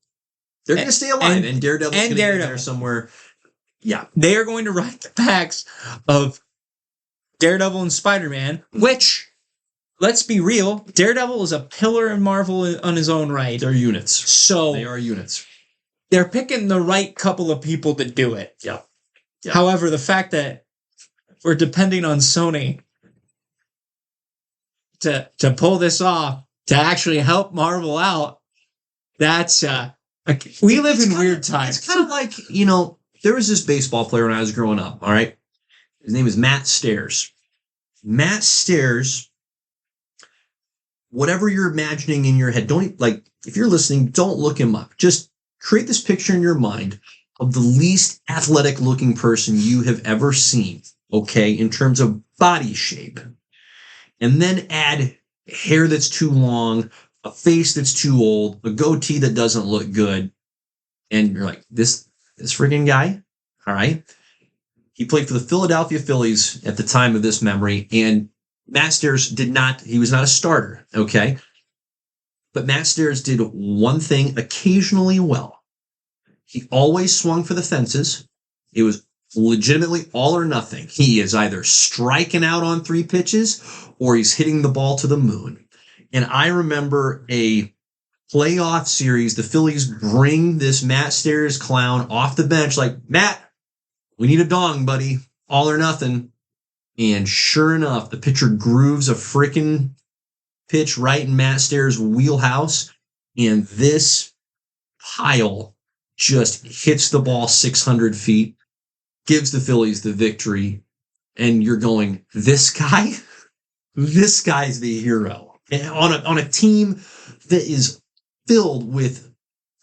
they're going to stay alive, and Daredevil's going to be there somewhere. Yeah. They are going to ride the backs of Daredevil and Spider-Man, which, let's be real, Daredevil is a pillar in Marvel on his own right. They're units. So they are units. They're picking the right couple of people to do it. Yeah. However, the fact that we're depending on Sony to pull this off, to actually help Marvel out, that's we live in weird times. It's kind of like, there was this baseball player when I was growing up, all right? His name is Matt Stairs. Matt Stairs, whatever you're imagining in your head, if you're listening, don't look him up. Just create this picture in your mind of the least athletic looking person you have ever seen, okay, in terms of body shape. And then add hair that's too long, a face that's too old, a goatee that doesn't look good. And you're like, this friggin' guy, all right? He played for the Philadelphia Phillies at the time of this memory, and Matt Stairs he was not a starter, okay? But Matt Stairs did one thing occasionally well. He always swung for the fences. It was legitimately all or nothing. He is either striking out on 3 pitches or he's hitting the ball to the moon. And I remember a playoff series, the Phillies bring this Matt Stairs clown off the bench like, Matt, we need a dong, buddy. All or nothing. And sure enough, the pitcher grooves a freaking pitch right in Matt Stairs' wheelhouse. And this pile just hits the ball 600 feet, gives the Phillies the victory. And you're going, this guy's the hero. And on a team that is filled with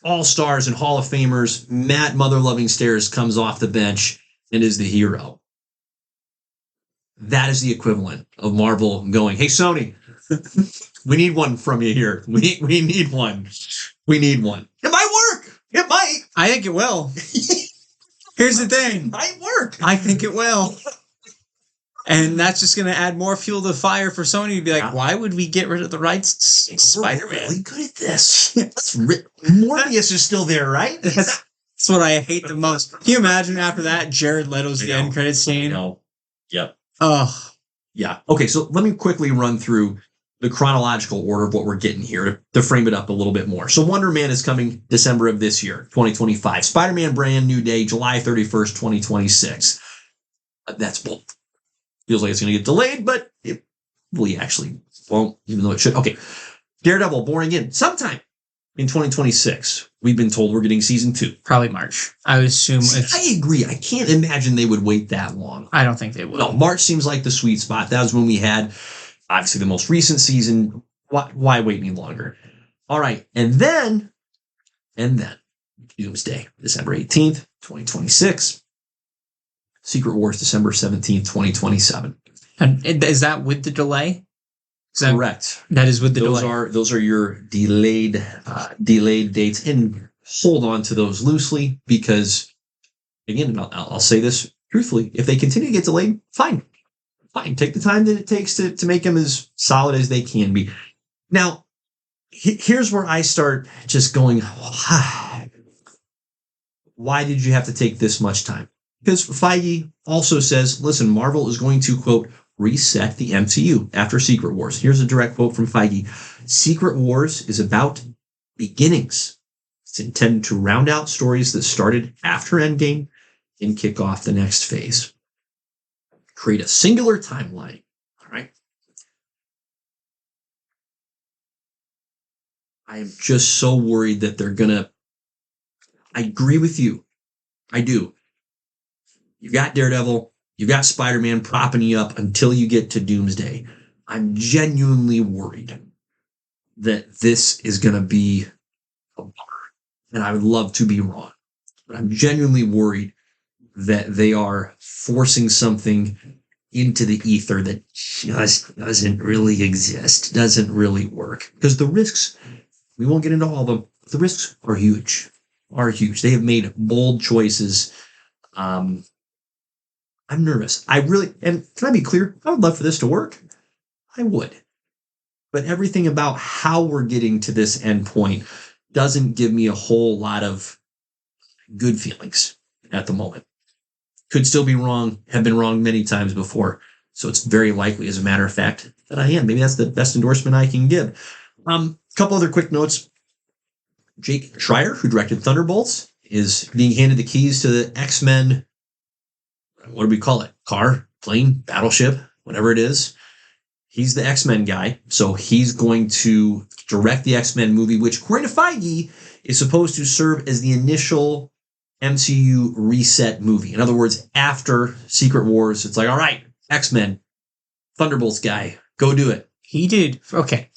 all-stars and Hall of Famers, Matt Mother-Loving Stairs comes off the bench and is the hero. That is the equivalent of Marvel going, hey, Sony, we need one from you here. We need one. We need one. It might work. It might. I think it will. Here's the thing. It might work. I think it will. And that's just going to add more fuel to the fire for Sony to be like, why would we get rid of the rights to Spider-Man? We're really good at this. Morbius is still there, right? That's what I hate the most. Can you imagine after that, Jared Leto's the end credit scene? No. Yep. Oh. Yeah. Okay, so let me quickly run through the chronological order of what we're getting here to frame it up a little bit more. So Wonder Man is coming December of this year, 2025. Spider-Man Brand New Day, July 31st, 2026. That's bold. Feels like it's going to get delayed, but it really actually won't, even though it should. Okay. Daredevil, Born Again, sometime in 2026. We've been told we're getting season 2. Probably March. I would assume. I agree. I can't imagine they would wait that long. I don't think they will. No, March seems like the sweet spot. That was when we had, obviously, the most recent season. Why wait any longer? All right. And then, Doomsday, December 18th, 2026. Secret Wars, December 17th, 2027. And is that with the delay? Correct. That is with the delay. Those are your delayed dates, and hold on to those loosely because, again, I'll say this truthfully: if they continue to get delayed, fine. Take the time that it takes to make them as solid as they can be. Now, here's where I start just going, why did you have to take this much time? Because Feige also says, listen, Marvel is going to, quote, reset the MCU after Secret Wars. Here's a direct quote from Feige. Secret Wars is about beginnings. It's intended to round out stories that started after Endgame and kick off the next phase. Create a singular timeline. All right. I am just so worried that they're going to. I agree with you. I do. You've got Daredevil. You've got Spider-Man propping you up until you get to Doomsday. I'm genuinely worried that this is going to be a bummer. And I would love to be wrong. But I'm genuinely worried that they are forcing something into the ether that just doesn't really exist, doesn't really work. Because the risks, we won't get into all of them, the risks are huge. They have made bold choices. I'm nervous. And can I be clear? I would love for this to work. I would. But everything about how we're getting to this end point doesn't give me a whole lot of good feelings at the moment. Could still be wrong, have been wrong many times before. So it's very likely, as a matter of fact, that I am. Maybe that's the best endorsement I can give. A couple other quick notes. Jake Schreier, who directed Thunderbolts, is being handed the keys to the X-Men. What do we call it? Car, plane, battleship, whatever it is. He's the X-Men guy. So he's going to direct the X-Men movie, which, according to Feige, is supposed to serve as the initial MCU reset movie. In other words, after Secret Wars, it's like, all right, X-Men, Thunderbolts guy, go do it. He did. Okay.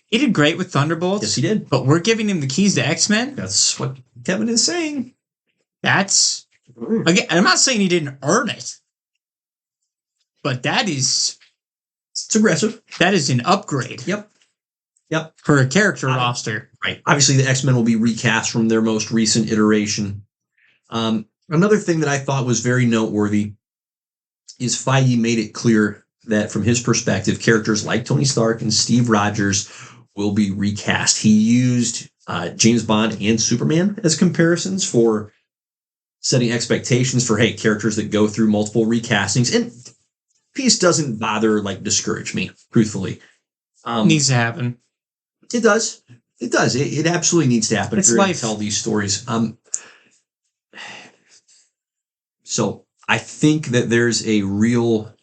He did great with Thunderbolts. Yes, he did. But we're giving him the keys to X-Men? That's what Kevin is saying. That's... Again, I'm not saying he didn't earn it. But that is... It's aggressive. That is an upgrade. Yep. For a character roster. Right. Obviously, the X-Men will be recast from their most recent iteration. Another thing that I thought was very noteworthy is Feige made it clear that from his perspective, characters like Tony Stark and Steve Rogers will be recast. He used James Bond and Superman as comparisons for setting expectations for, hey, characters that go through multiple recastings. And piece doesn't discourage me, truthfully. Needs to happen. It does. It absolutely needs to happen. It's life. To tell these stories. So I think that there's a real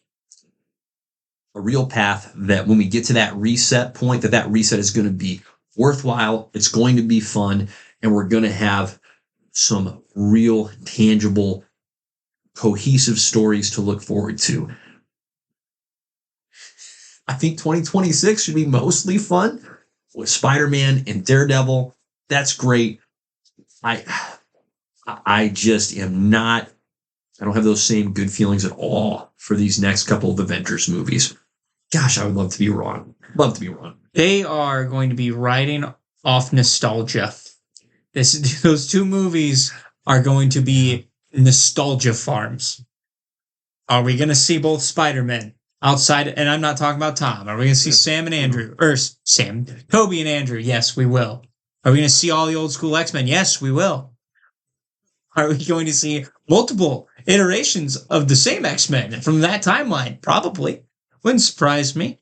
path that when we get to that reset point, that reset is going to be worthwhile. It's going to be fun, and we're going to have some real, tangible, cohesive stories to look forward to. I think 2026 should be mostly fun with Spider-Man and Daredevil. That's great. I just am not. I don't have those same good feelings at all for these next couple of Avengers movies. Gosh, I would love to be wrong. They are going to be riding off nostalgia. Those two movies are going to be nostalgia farms. Are we going to see both Spider-Men outside? And I'm not talking about Tom. Are we going to see Sam and Andrew? Or Toby and Andrew? Yes, we will. Are we going to see all the old school X-Men? Yes, we will. Are we going to see multiple iterations of the same X-Men from that timeline? Probably. Wouldn't surprise me.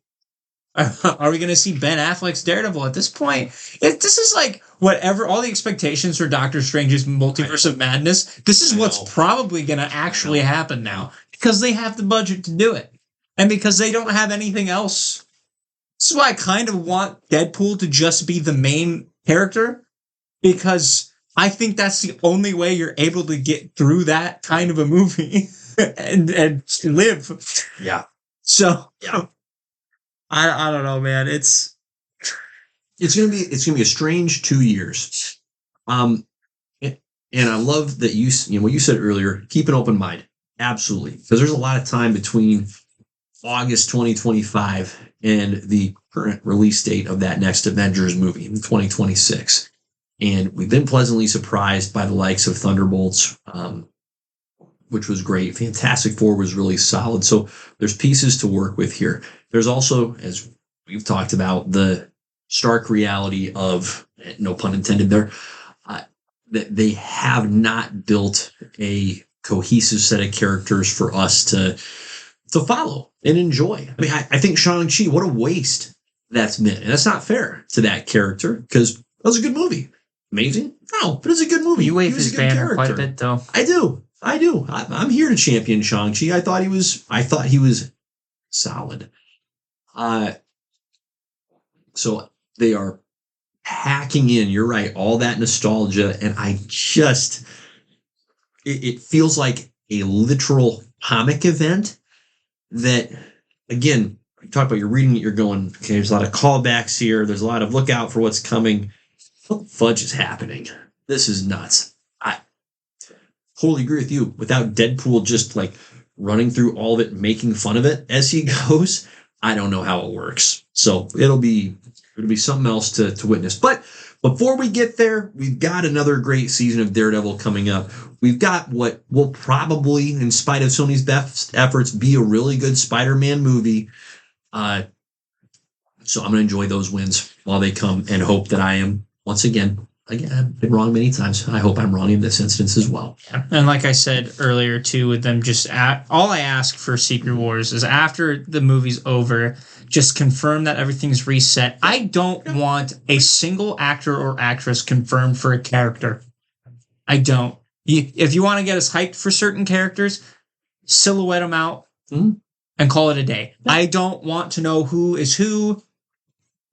Are we going to see Ben Affleck's Daredevil at this point? This is like whatever, all the expectations for Doctor Strange's Multiverse of Madness, this is what's probably going to actually happen now. Because they have the budget to do it. And because they don't have anything else. This is why I kind of want Deadpool to just be the main character. Because I think that's the only way you're able to get through that kind of a movie and live. Yeah. So, I don't know, man. It's gonna be a strange 2 years. And I love that you what you said earlier. Keep an open mind. Absolutely. Because there's a lot of time between August 2025 and the current release date of that next Avengers movie in 2026. And we've been pleasantly surprised by the likes of Thunderbolts, which was great. Fantastic Four was really solid. So there's pieces to work with here. There's also, as we've talked about, the stark reality of, no pun intended there, that they have not built a cohesive set of characters for us to follow and enjoy. I mean, I think Shang-Chi, what a waste that's been. And that's not fair to that character because that was a good movie. Amazing? No, but it's a good movie. You wave his banner quite a bit, though. I do. I'm here to champion Shang-Chi. I thought he was solid. So they are packing in, you're right, all that nostalgia. And it feels like a literal comic event that, again, you talk about, you're reading it, you're going, okay, there's a lot of callbacks here. There's a lot of look out for what's coming. What the fudge is happening? This is nuts. I totally agree with you. Without Deadpool just like running through all of it, making fun of it as he goes, I don't know how it works. So it'll be something else to witness. But before we get there, we've got another great season of Daredevil coming up. We've got what will probably, in spite of Sony's best efforts, be a really good Spider-Man movie. So I'm going to enjoy those wins while they come and hope that I am, once again, I've been wrong many times. I hope I'm wrong in this instance as well. Yeah. And like I said earlier, too, with them all I ask for Secret Wars is after the movie's over, just confirm that everything's reset. I don't want a single actor or actress confirmed for a character. I don't. If you want to get us hyped for certain characters, silhouette them out and call it a day. I don't want to know who is who.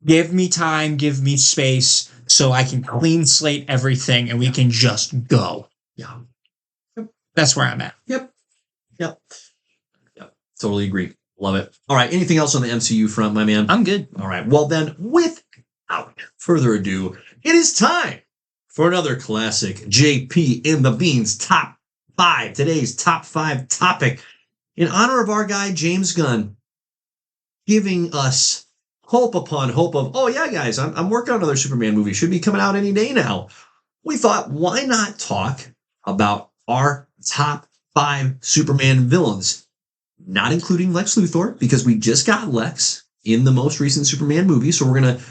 Give me time, give me space, so I can clean slate everything and we can just go. Yeah. That's where I'm at. Yep. Totally agree. Love it. All right. Anything else on the MCU front, my man? I'm good. All right. Well, then, without further ado, it is time for another classic JP in the Beans Top 5. Today's Top 5 topic, in honor of our guy, James Gunn, giving us hope upon hope of, oh, yeah, guys, I'm working on another Superman movie. Should be coming out any day now. We thought, why not talk about our top 5 Superman villains? Not including Lex Luthor, because we just got Lex in the most recent Superman movie, so we're going to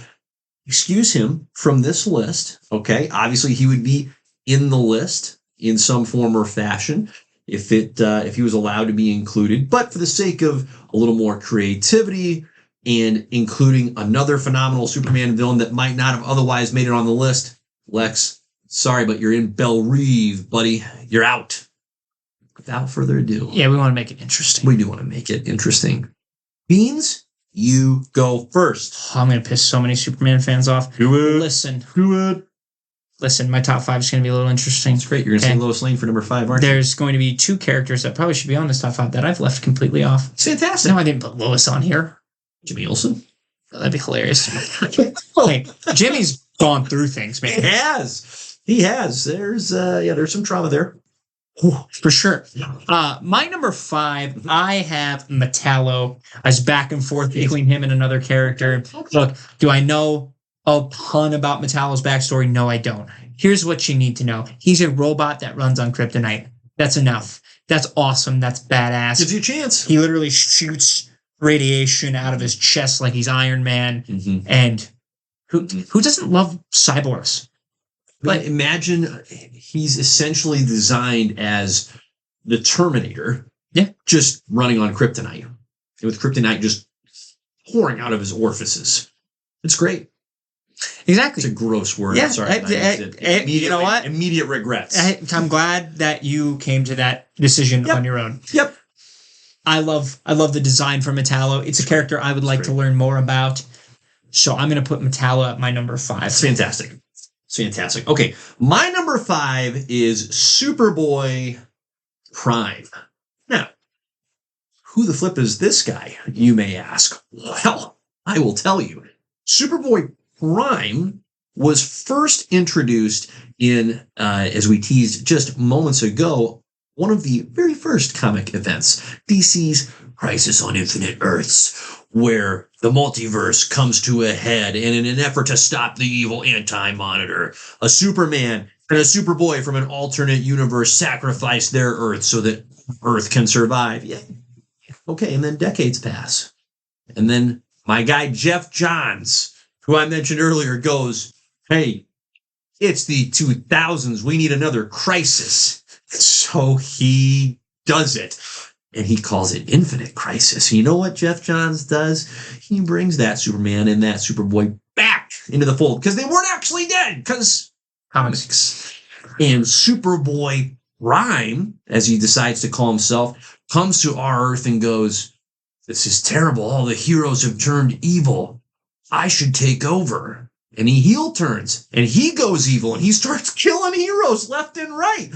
excuse him from this list, okay? Obviously, he would be in the list in some form or fashion if he was allowed to be included. But for the sake of a little more creativity and including another phenomenal Superman villain that might not have otherwise made it on the list, Lex, sorry, but you're in Belle Reve, buddy. You're out. Without further ado. Yeah, we want to make it interesting. We do want to make it interesting. Beans, you go first. Oh, I'm going to piss so many Superman fans off. Do it. Listen, my top 5 is going to be a little interesting. That's great. You're going to say Lois Lane for number 5, aren't you? There's going to be 2 characters that probably should be on this top 5 that I've left completely off. It's fantastic. No, I didn't put Lois on here. Jimmy Olsen. That'd be hilarious. Hey, Jimmy's gone through things, man. He has. There's some trauma there. For sure. My number 5, I have Metallo. I was back and forth between him and another character. Look, do I know a ton about Metallo's backstory? No, I don't. Here's what you need to know. He's a robot that runs on kryptonite. That's enough. That's awesome. That's badass. Gives you a chance. He literally shoots radiation out of his chest like he's Iron Man. Mm-hmm. And who doesn't love cyborgs? But imagine he's essentially designed as the Terminator. Yeah. Just running on kryptonite. And with kryptonite just pouring out of his orifices. It's great. Exactly. It's a gross word. Yeah. I'm sorry. You know what? Immediate regrets. I'm glad that you came to that decision on your own. Yep. I love the design for Metallo. It's a character I would like to learn more about. So I'm going to put Metallo at my number 5. It's fantastic. It's fantastic. Okay, my number 5 is Superboy Prime. Now, who the flip is this guy, you may ask? Well, I will tell you. Superboy Prime was first introduced in, as we teased just moments ago, one of the very first comic events, DC's Crisis on Infinite Earths, where the multiverse comes to a head, and in an effort to stop the evil Anti-Monitor, a Superman and a Superboy from an alternate universe sacrifice their Earth so that Earth can survive. Yeah. Okay, and then decades pass. And then my guy Jeff Johns, who I mentioned earlier, goes, hey, it's the 2000s. We need another crisis. So he does it. And he calls it Infinite Crisis. You know what Jeff Johns does? He brings that Superman and that Superboy back into the fold because they weren't actually dead, because comics. And Superboy Prime, as he decides to call himself, comes to our Earth and goes, this is terrible. All the heroes have turned evil. I should take over. And he heel turns and he goes evil and he starts killing heroes left and right.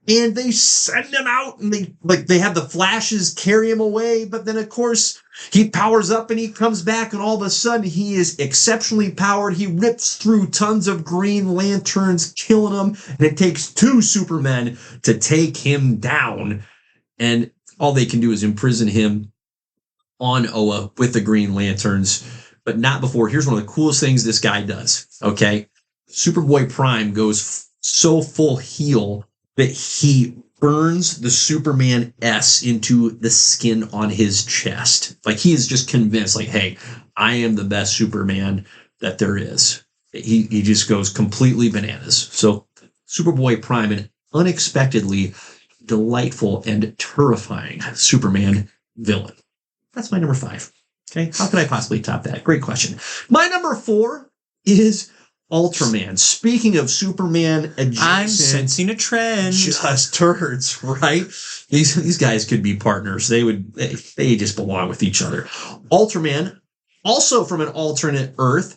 And they send him out and they have the Flashes carry him away. But then, of course, he powers up and he comes back and all of a sudden he is exceptionally powered. He rips through tons of Green Lanterns, killing them. And it takes 2 Supermen to take him down. And all they can do is imprison him on Oa with the Green Lanterns. But not before. Here's one of the coolest things this guy does. Okay. Superboy Prime goes so full heel that he burns the Superman S into the skin on his chest. Like, he is just convinced, like, hey, I am the best Superman that there is. He just goes completely bananas. So Superboy Prime, an unexpectedly delightful and terrifying Superman villain. That's my number 5. Okay, how could I possibly top that? Great question. My number 4 is Ultraman. Speaking of Superman adjacent, I'm sensing a trend. Just turds, right? These guys could be partners. They just belong with each other. Ultraman, also from an alternate Earth,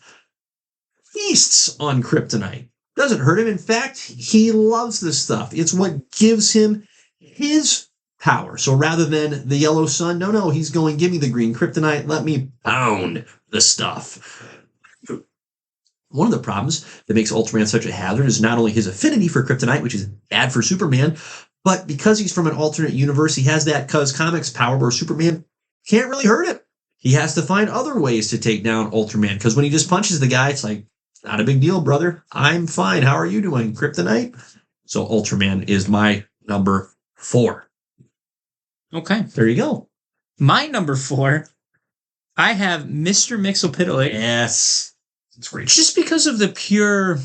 feasts on kryptonite. Doesn't hurt him. In fact, he loves this stuff. It's what gives him his power. So rather than the yellow sun, no, he's going, give me the green kryptonite. Let me pound the stuff. One of the problems that makes Ultraman such a hazard is not only his affinity for kryptonite, which is bad for Superman, but because he's from an alternate universe, he has that Cuz Comics power where Superman can't really hurt him. He has to find other ways to take down Ultraman, because when he just punches the guy, it's like, not a big deal, brother. I'm fine. How are you doing? Kryptonite? So Ultraman is my number 4. Okay. There you go. My number 4, I have Mr. Mxyzptlk. Yes. It's great. Just because of the pure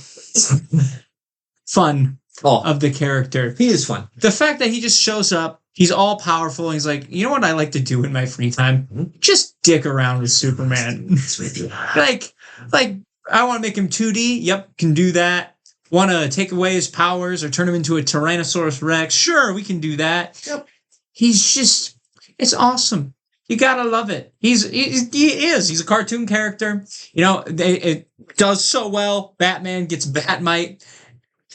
fun of the character. He is fun. The fact that he just shows up, he's all powerful, and he's like, you know what I like to do in my free time? Mm-hmm. Just dick around with Superman. like, I want to make him 2D. Yep, can do that. Want to take away his powers or turn him into a Tyrannosaurus Rex? Sure, we can do that. Yep. He's just, it's awesome. You gotta love it. He is. He's a cartoon character. You know, it does so well. Batman gets Batmite.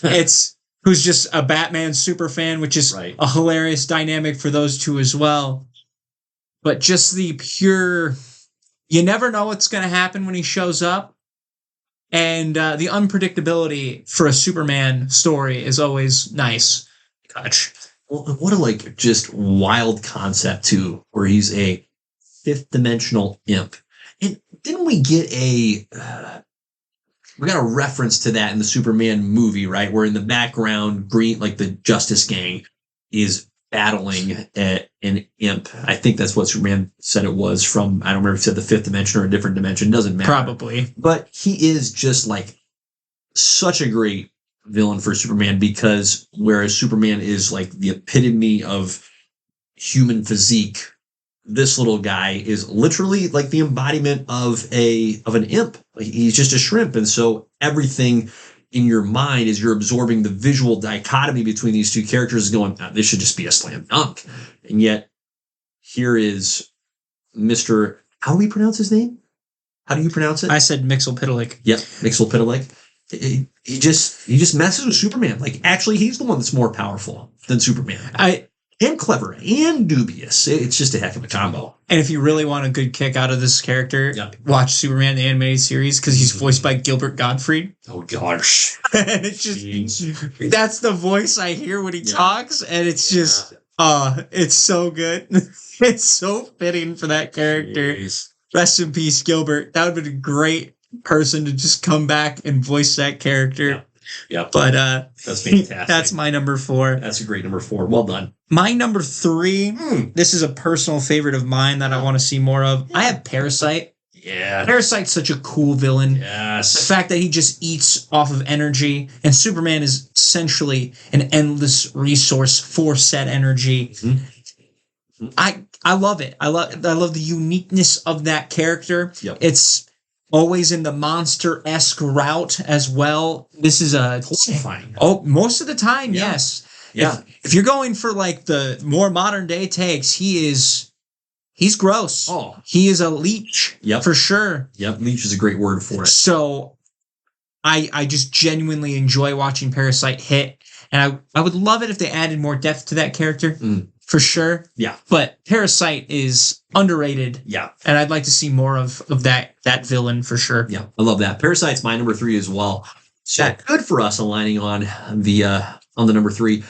Who's just a Batman super fan, which is a hilarious dynamic for those two as well. But just the pure, you never know what's going to happen when he shows up. And the unpredictability for a Superman story is always nice. Touch. Well, what a just wild concept too, where he's a 5th dimensional imp. And didn't we get we got a reference to that in the Superman movie, right? Where in the background, green, the Justice Gang is battling an imp. I think that's what Superman said it was from. I don't remember if he said the 5th dimension or a different dimension. Doesn't matter. Probably. But he is just such a great villain for Superman, because whereas Superman is the epitome of human physique, this little guy is literally the embodiment of an imp. He's just a shrimp. And so everything in your mind as you're absorbing the visual dichotomy between these two characters is going, this should just be a slam dunk. And yet here is Mr. How do we pronounce his name? How do you pronounce it? I said Mxyzptlk. Yep, Mxyzptlk. He just messes with Superman. Actually, he's the one that's more powerful than Superman. and clever and dubious. It's just a heck of a combo. And if you really want a good kick out of this character, watch Superman the animated series because he's voiced by Gilbert Gottfried. Oh gosh. And it's just that's the voice I hear when he talks, and it's just it's so good. It's so fitting for that character. Jeez. Rest in peace, Gilbert. That would have been a great person to just come back and voice that character. Yeah. But that's fantastic. That's my number 4. That's a great number 4. Well done. My number 3, this is a personal favorite of mine that I want to see more of. I have Parasite. Yeah. Parasite's such a cool villain. Yes. The fact that he just eats off of energy, and Superman is essentially an endless resource for said energy. Mm-hmm. I love it. I love the uniqueness of that character. Yep. It's always in the monster-esque route as well. This is horrifying. Oh, most of the time, yes. Yeah. If you're going for like the more modern day takes, he's gross. Oh. He is a leech. Yep. For sure. Yep. Leech is a great word for it. So I just genuinely enjoy watching Parasite hit. And I would love it if they added more depth to that character. For sure. Yeah. But Parasite is underrated. Yeah. And I'd like to see more of that villain for sure. Yeah. I love that. Parasite's my number 3 as well. So good for us aligning on the number 3.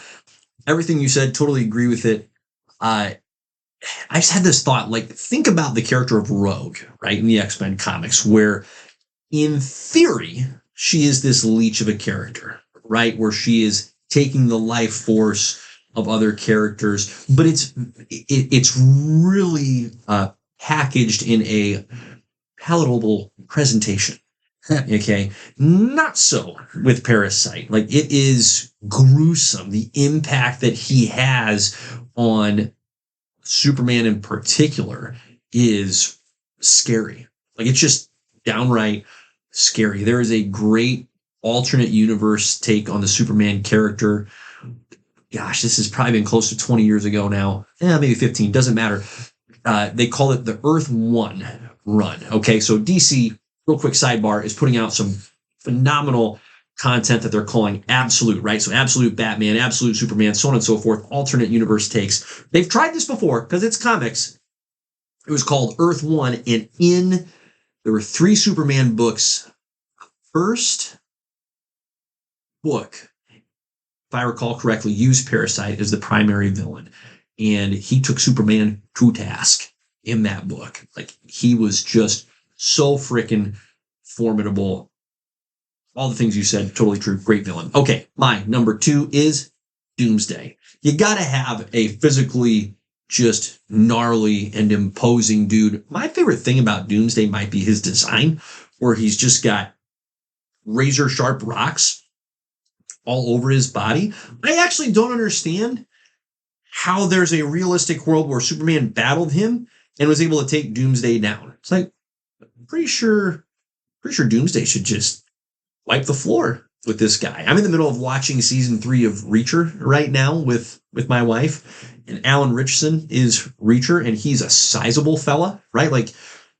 Everything you said, totally agree with it. I just had this thought, like, think about the character of Rogue, right, in the X-Men comics, where in theory, she is this leech of a character, right, where she is taking the life force of other characters, but it's really packaged in a palatable presentation. Okay, not so with Parasite. Like, it is gruesome. The impact that he has on Superman in particular is scary. Like, it's just downright scary. There is a great alternate universe take on the Superman character. Gosh, this has probably been close to 20 years ago now. Maybe 15, doesn't matter. They call it the Earth 1 run. Okay, so DC, real quick sidebar, is putting out some phenomenal content that they're calling Absolute, right? So Absolute Batman, Absolute Superman, so on and so forth, alternate universe takes. They've tried this before because it's comics. It was called Earth 1, and there were 3 Superman books. First book, if I recall correctly, used Parasite as the primary villain. And he took Superman to task in that book. Like, he was just so freaking formidable. All the things you said, totally true. Great villain. Okay, my number 2 is Doomsday. You gotta have a physically just gnarly and imposing dude. My favorite thing about Doomsday might be his design, where he's just got razor sharp rocks all over his body. I actually don't understand how there's a realistic world where Superman battled him and was able to take Doomsday down. It's like, I'm pretty sure Doomsday should just wipe the floor with this guy. I'm in the middle of watching season 3 of Reacher right now with my wife, and Alan Richardson is Reacher, and he's a sizable fella, right? Like,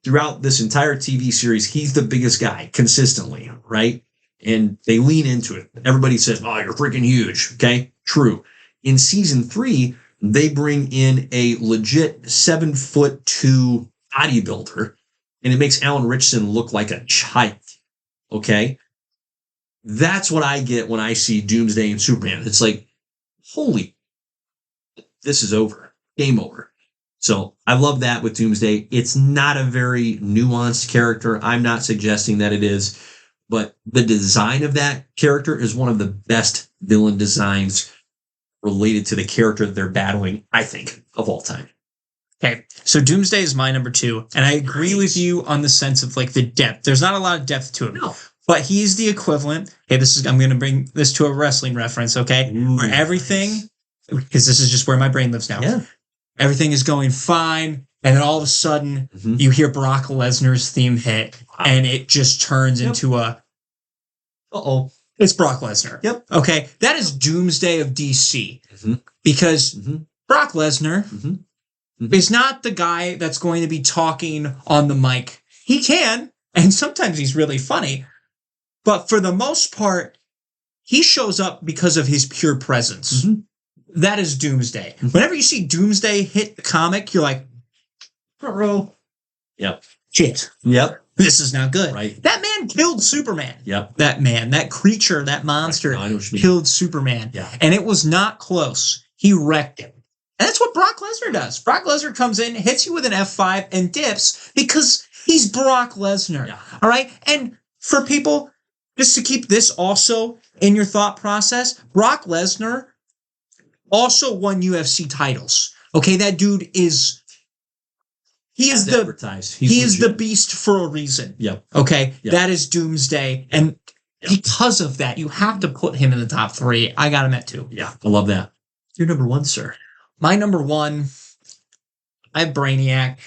throughout this entire TV series, he's the biggest guy consistently, right? And they lean into it. Everybody says, "Oh, you're freaking huge." Okay, true. In season 3, they bring in a legit 7'2" bodybuilder, and it makes Alan Richardson look like a child. Okay, that's what I get when I see Doomsday and Superman. It's like, holy, this is over, game over. So I love that with Doomsday. It's not a very nuanced character. I'm not suggesting that it is. But the design of that character is one of the best villain designs related to the character that they're battling, I think, of all time. Okay, so Doomsday is my number 2, and I agree with you on the sense of like the depth. There's not a lot of depth to him. No. But he's the equivalent. Hey, I'm going to bring this to a wrestling reference, okay? Where everything, because this is just where my brain lives now. Yeah. Everything is going fine. And then all of a sudden, you hear Brock Lesnar's theme hit, and it just turns into a, it's Brock Lesnar. Yep. Okay, that is Doomsday of DC, because Brock Lesnar is not the guy that's going to be talking on the mic. He can, and sometimes he's really funny, but for the most part, he shows up because of his pure presence. that is Doomsday. Whenever you see Doomsday hit the comic, you're like, front row. Yep. Shit. Yep. This is not good. Right. That man killed Superman. Yep. That creature, that monster Right. No, I know what you mean. killed Superman. Yeah. And it was not close. He wrecked him. And that's what Brock Lesnar does. Brock Lesnar comes in, hits you with an F5, and dips because he's Brock Lesnar. Yeah. All right? And for people, just to keep this also in your thought process, Brock Lesnar also won UFC titles. Okay, that dude is... He is the beast for a reason. Yep. Okay, Yep. that is Doomsday. And because of that, you have to put him in the top 3. I got him at 2. Yeah, I love that. Your number 1, sir. My number 1, I have Brainiac.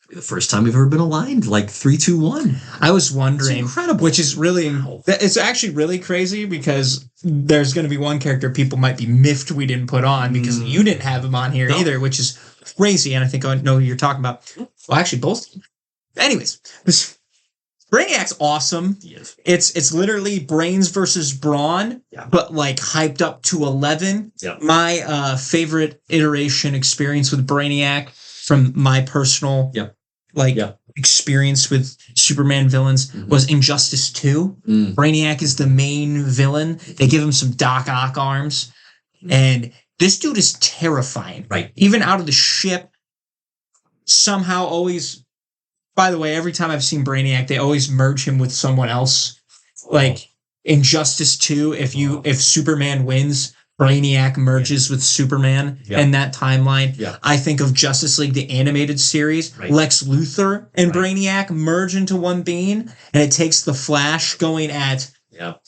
The first time we've ever been aligned, like 3, 2, 1. I was wondering, it's incredible. which is really, it's actually really crazy because there's going to be one character people might be miffed we didn't put on because you didn't have him on here either, which is crazy. And I think I know who you're talking about. Well, actually, both. Anyways, Brainiac's awesome. Yes. It's literally brains versus brawn, but like hyped up to 11. Yeah. My favorite iteration experience with Brainiac from my personal experience with Superman villains was Injustice 2. Brainiac is the main villain. They give him some Doc Ock arms, and this dude is terrifying. Right. Even out of the ship, somehow always... By the way, every time I've seen Brainiac, they always merge him with someone else. Like Injustice 2, if Superman wins, Brainiac merges with Superman in that timeline. Yeah. I think of Justice League, the animated series. Right. Lex Luthor and Brainiac merge into one being, and it takes the Flash going at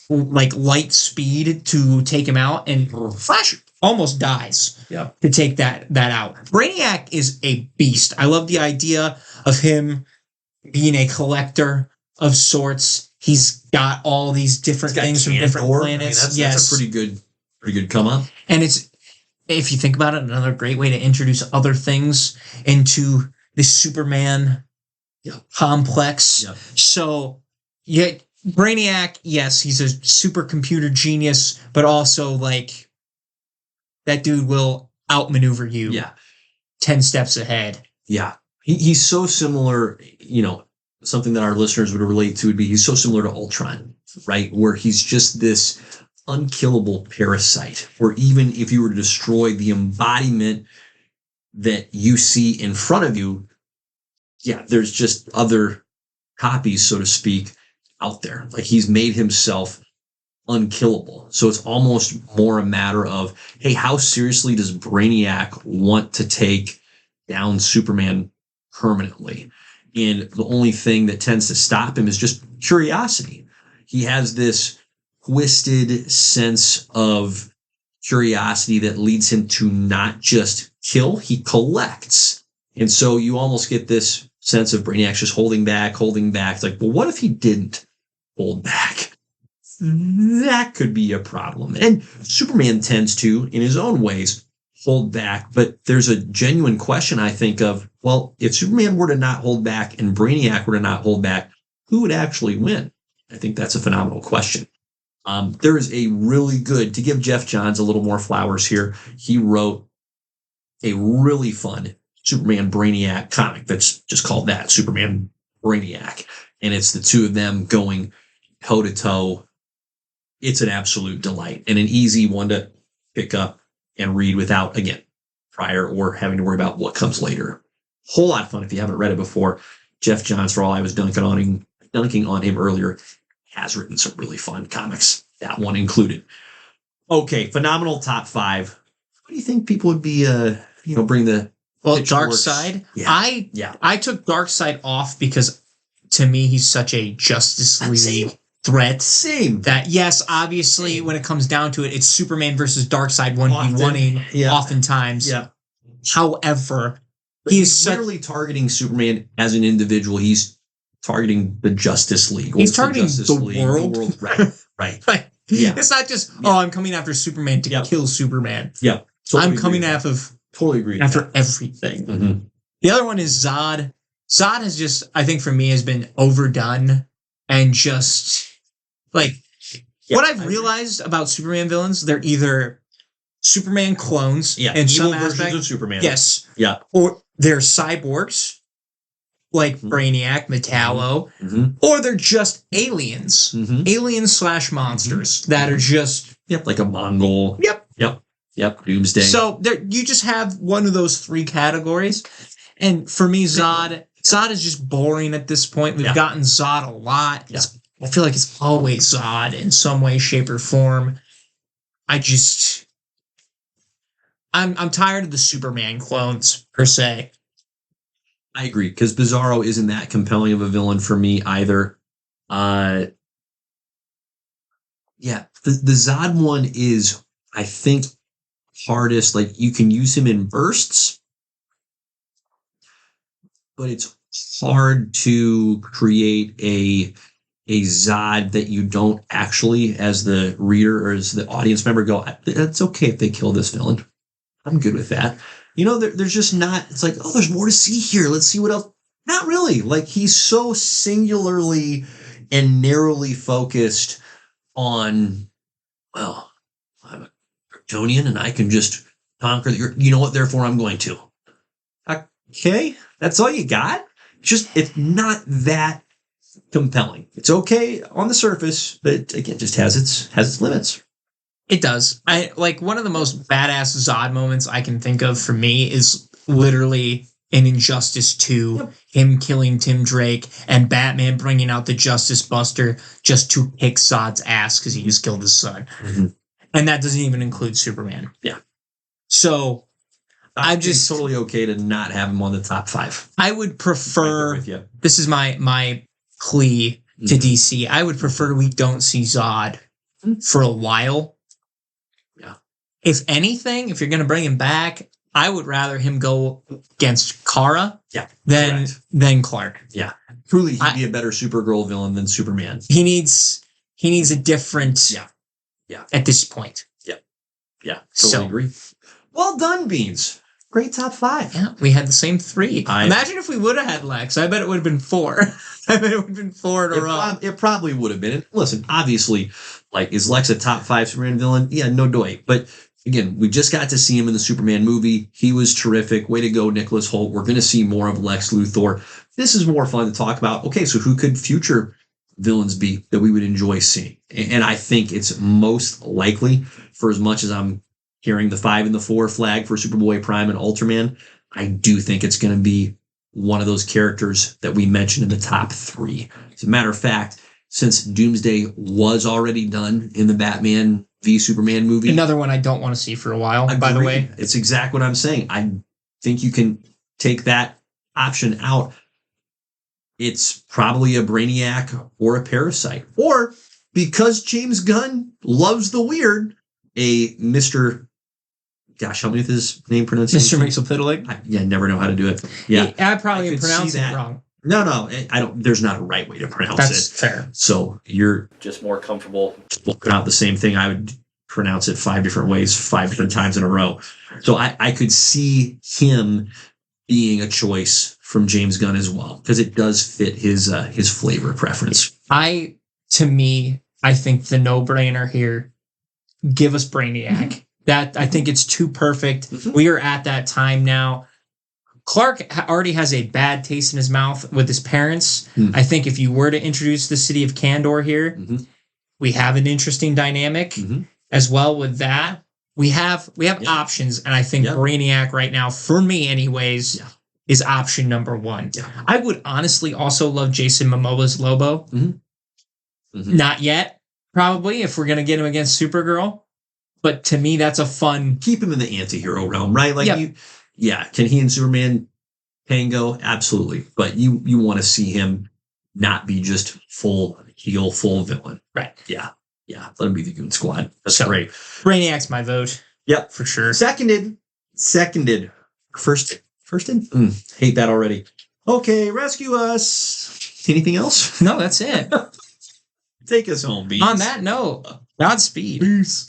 like light speed to take him out, and Flash almost dies to take that out. Brainiac is a beast. I love the idea of him being a collector of sorts. He's got all these different things from different planets. I mean, that's a pretty good come up. And it's, if you think about it, another great way to introduce other things into the Superman complex. Yeah. So, Brainiac, yes, he's a supercomputer genius, but also like that dude will outmaneuver you 10 steps ahead. Yeah. He's so similar, something that our listeners would relate to would be he's so similar to Ultron, right? Where he's just this unkillable parasite, where even if you were to destroy the embodiment that you see in front of you, there's just other copies, so to speak, out there. Like he's made himself unkillable. So it's almost more a matter of, hey, how seriously does Brainiac want to take down Superman permanently? And the only thing that tends to stop him is just curiosity. He has this twisted sense of curiosity that leads him to not just kill, he collects. And so you almost get this sense of Brainiac just holding back. It's like, well, what if he didn't hold back? That could be a problem. And Superman tends to, in his own ways, hold back. But there's a genuine question, I think, of, well, if Superman were to not hold back and Brainiac were to not hold back, who would actually win? I think that's a phenomenal question. There is a really good, to give Jeff Johns a little more flowers here, he wrote a really fun Superman Brainiac comic that's just called that, Superman Brainiac. And it's the two of them going toe to toe. It's an absolute delight and an easy one to pick up and read without, again, prior or having to worry about what comes later. Whole lot of fun if you haven't read it before. Jeff Johns, for all I was dunking on him earlier, has written some really fun comics. That one included. Okay, phenomenal top 5. What do you think people would be, bring the... Well, Darkseid. Yeah. I took Darkseid off because to me he's such a Justice League threat. Same. That yes, obviously when it comes down to it, it's Superman versus Darkseid 1v1ing oftentimes. Yeah. However, he's literally targeting Superman as an individual. He's targeting the Justice League. He's targeting the world. Right. Right. Yeah. It's not just, I'm coming after Superman to kill Superman. Yeah. I'm coming after everything. Mm-hmm. The other one is Zod. Zod has just, I think for me, has been overdone and just like what I've realized about Superman villains, they're either Superman clones. Yeah, in evil some versions aspect. of Superman. Yes. Yeah. Or they're cyborgs, like Mhm. Brainiac, Metallo, Mm-hmm. or they're just aliens. Mm-hmm. Aliens / monsters that are just. Yep, like a Mongol. Yep. Doomsday. So there, you just have one of those three categories. And for me, Zod is just boring at this point. We've gotten Zod a lot. Yeah. I feel like it's always Zod in some way, shape, or form. I'm tired of the Superman clones per se. I agree, because Bizarro isn't that compelling of a villain for me either. The Zod one is, I think, hardest. Like, you can use him in bursts, but it's hard to create a Zod that you don't actually, as the reader or as the audience member, go, it's okay if they kill this villain. I'm good with that. There's just not, it's like, oh, there's more to see here. Let's see what else. Not really. Like, he's so singularly and narrowly focused on, well, I'm a Kryptonian and I can just conquer you know what, therefore I'm going to. Okay, that's all you got? It's not that compelling. It's okay on the surface, but again, just has its limits. It does. I like one of the most badass Zod moments I can think of for me is literally in Injustice 2, him killing Tim Drake and Batman bringing out the Justice Buster just to kick Zod's ass because he just killed his son. Mm-hmm. And that doesn't even include Superman. Yeah. So I'm just totally okay to not have him on the top 5. I would prefer, this is my plea to DC. I would prefer we don't see Zod for a while. Yeah. If anything, if you're going to bring him back, I would rather him go against Kara than Clark. Yeah. Truly, he'd be a better Supergirl villain than Superman. He needs a different at this point. Yeah. Totally agree. Well done, Beans. Great top 5. Yeah, we had the same 3. Imagine if we would have had Lex. I bet it would have been 4. I bet it would have been 4 in a row. It probably would have been. And listen, obviously, like, is Lex a top 5 Superman villain? Yeah, no doy. But again, we just got to see him in the Superman movie. He was terrific. Way to go, Nicholas Hoult. We're going to see more of Lex Luthor. This is more fun to talk about. Okay, so who could future villains be that we would enjoy seeing? And I think it's most likely, for as much as I'm hearing the 5 and the 4 flag for Superboy Prime and Ultraman, I do think it's going to be one of those characters that we mentioned in the top 3. As a matter of fact, since Doomsday was already done in the Batman v Superman movie. Another one I don't want to see for a while, by the way. It's exactly what I'm saying. I think you can take that option out. It's probably a Brainiac or a Parasite. Or, because James Gunn loves the weird, a Mr. Gosh, help me with his name pronunciation. Mr. Mixolydic? I never know how to do it. Yeah. I probably pronounced it wrong. No, I don't. There's not a right way to pronounce it. That's fair. So you're just more comfortable looking out the same thing. I would pronounce it 5 different ways, 5 different times in a row. So I could see him being a choice from James Gunn as well, because it does fit his flavor preference. To me, I think the no-brainer here, give us Brainiac. Mm-hmm. That I think it's too perfect. Mm-hmm. We are at that time now. Clark already has a bad taste in his mouth with his parents. I think if you were to introduce the city of Kandor here, we have an interesting dynamic as well with that. We have options, and I think Brainiac right now, for me anyways, is option number 1. Yeah. I would honestly also love Jason Momoa's Lobo. Not yet, probably, if we're going to get him against Supergirl. But to me, that's a fun... Keep him in the anti-hero realm, right? Like, can he and Superman tango? Absolutely. But you want to see him not be just full heel, full villain. Right. Yeah. Let him be the Goon Squad. That's great. Brainiac's my vote. Yep. For sure. Seconded. First in? Hate that already. Okay, rescue us. Anything else? No, that's it. Take us home, Beans. On that note, Godspeed. Peace.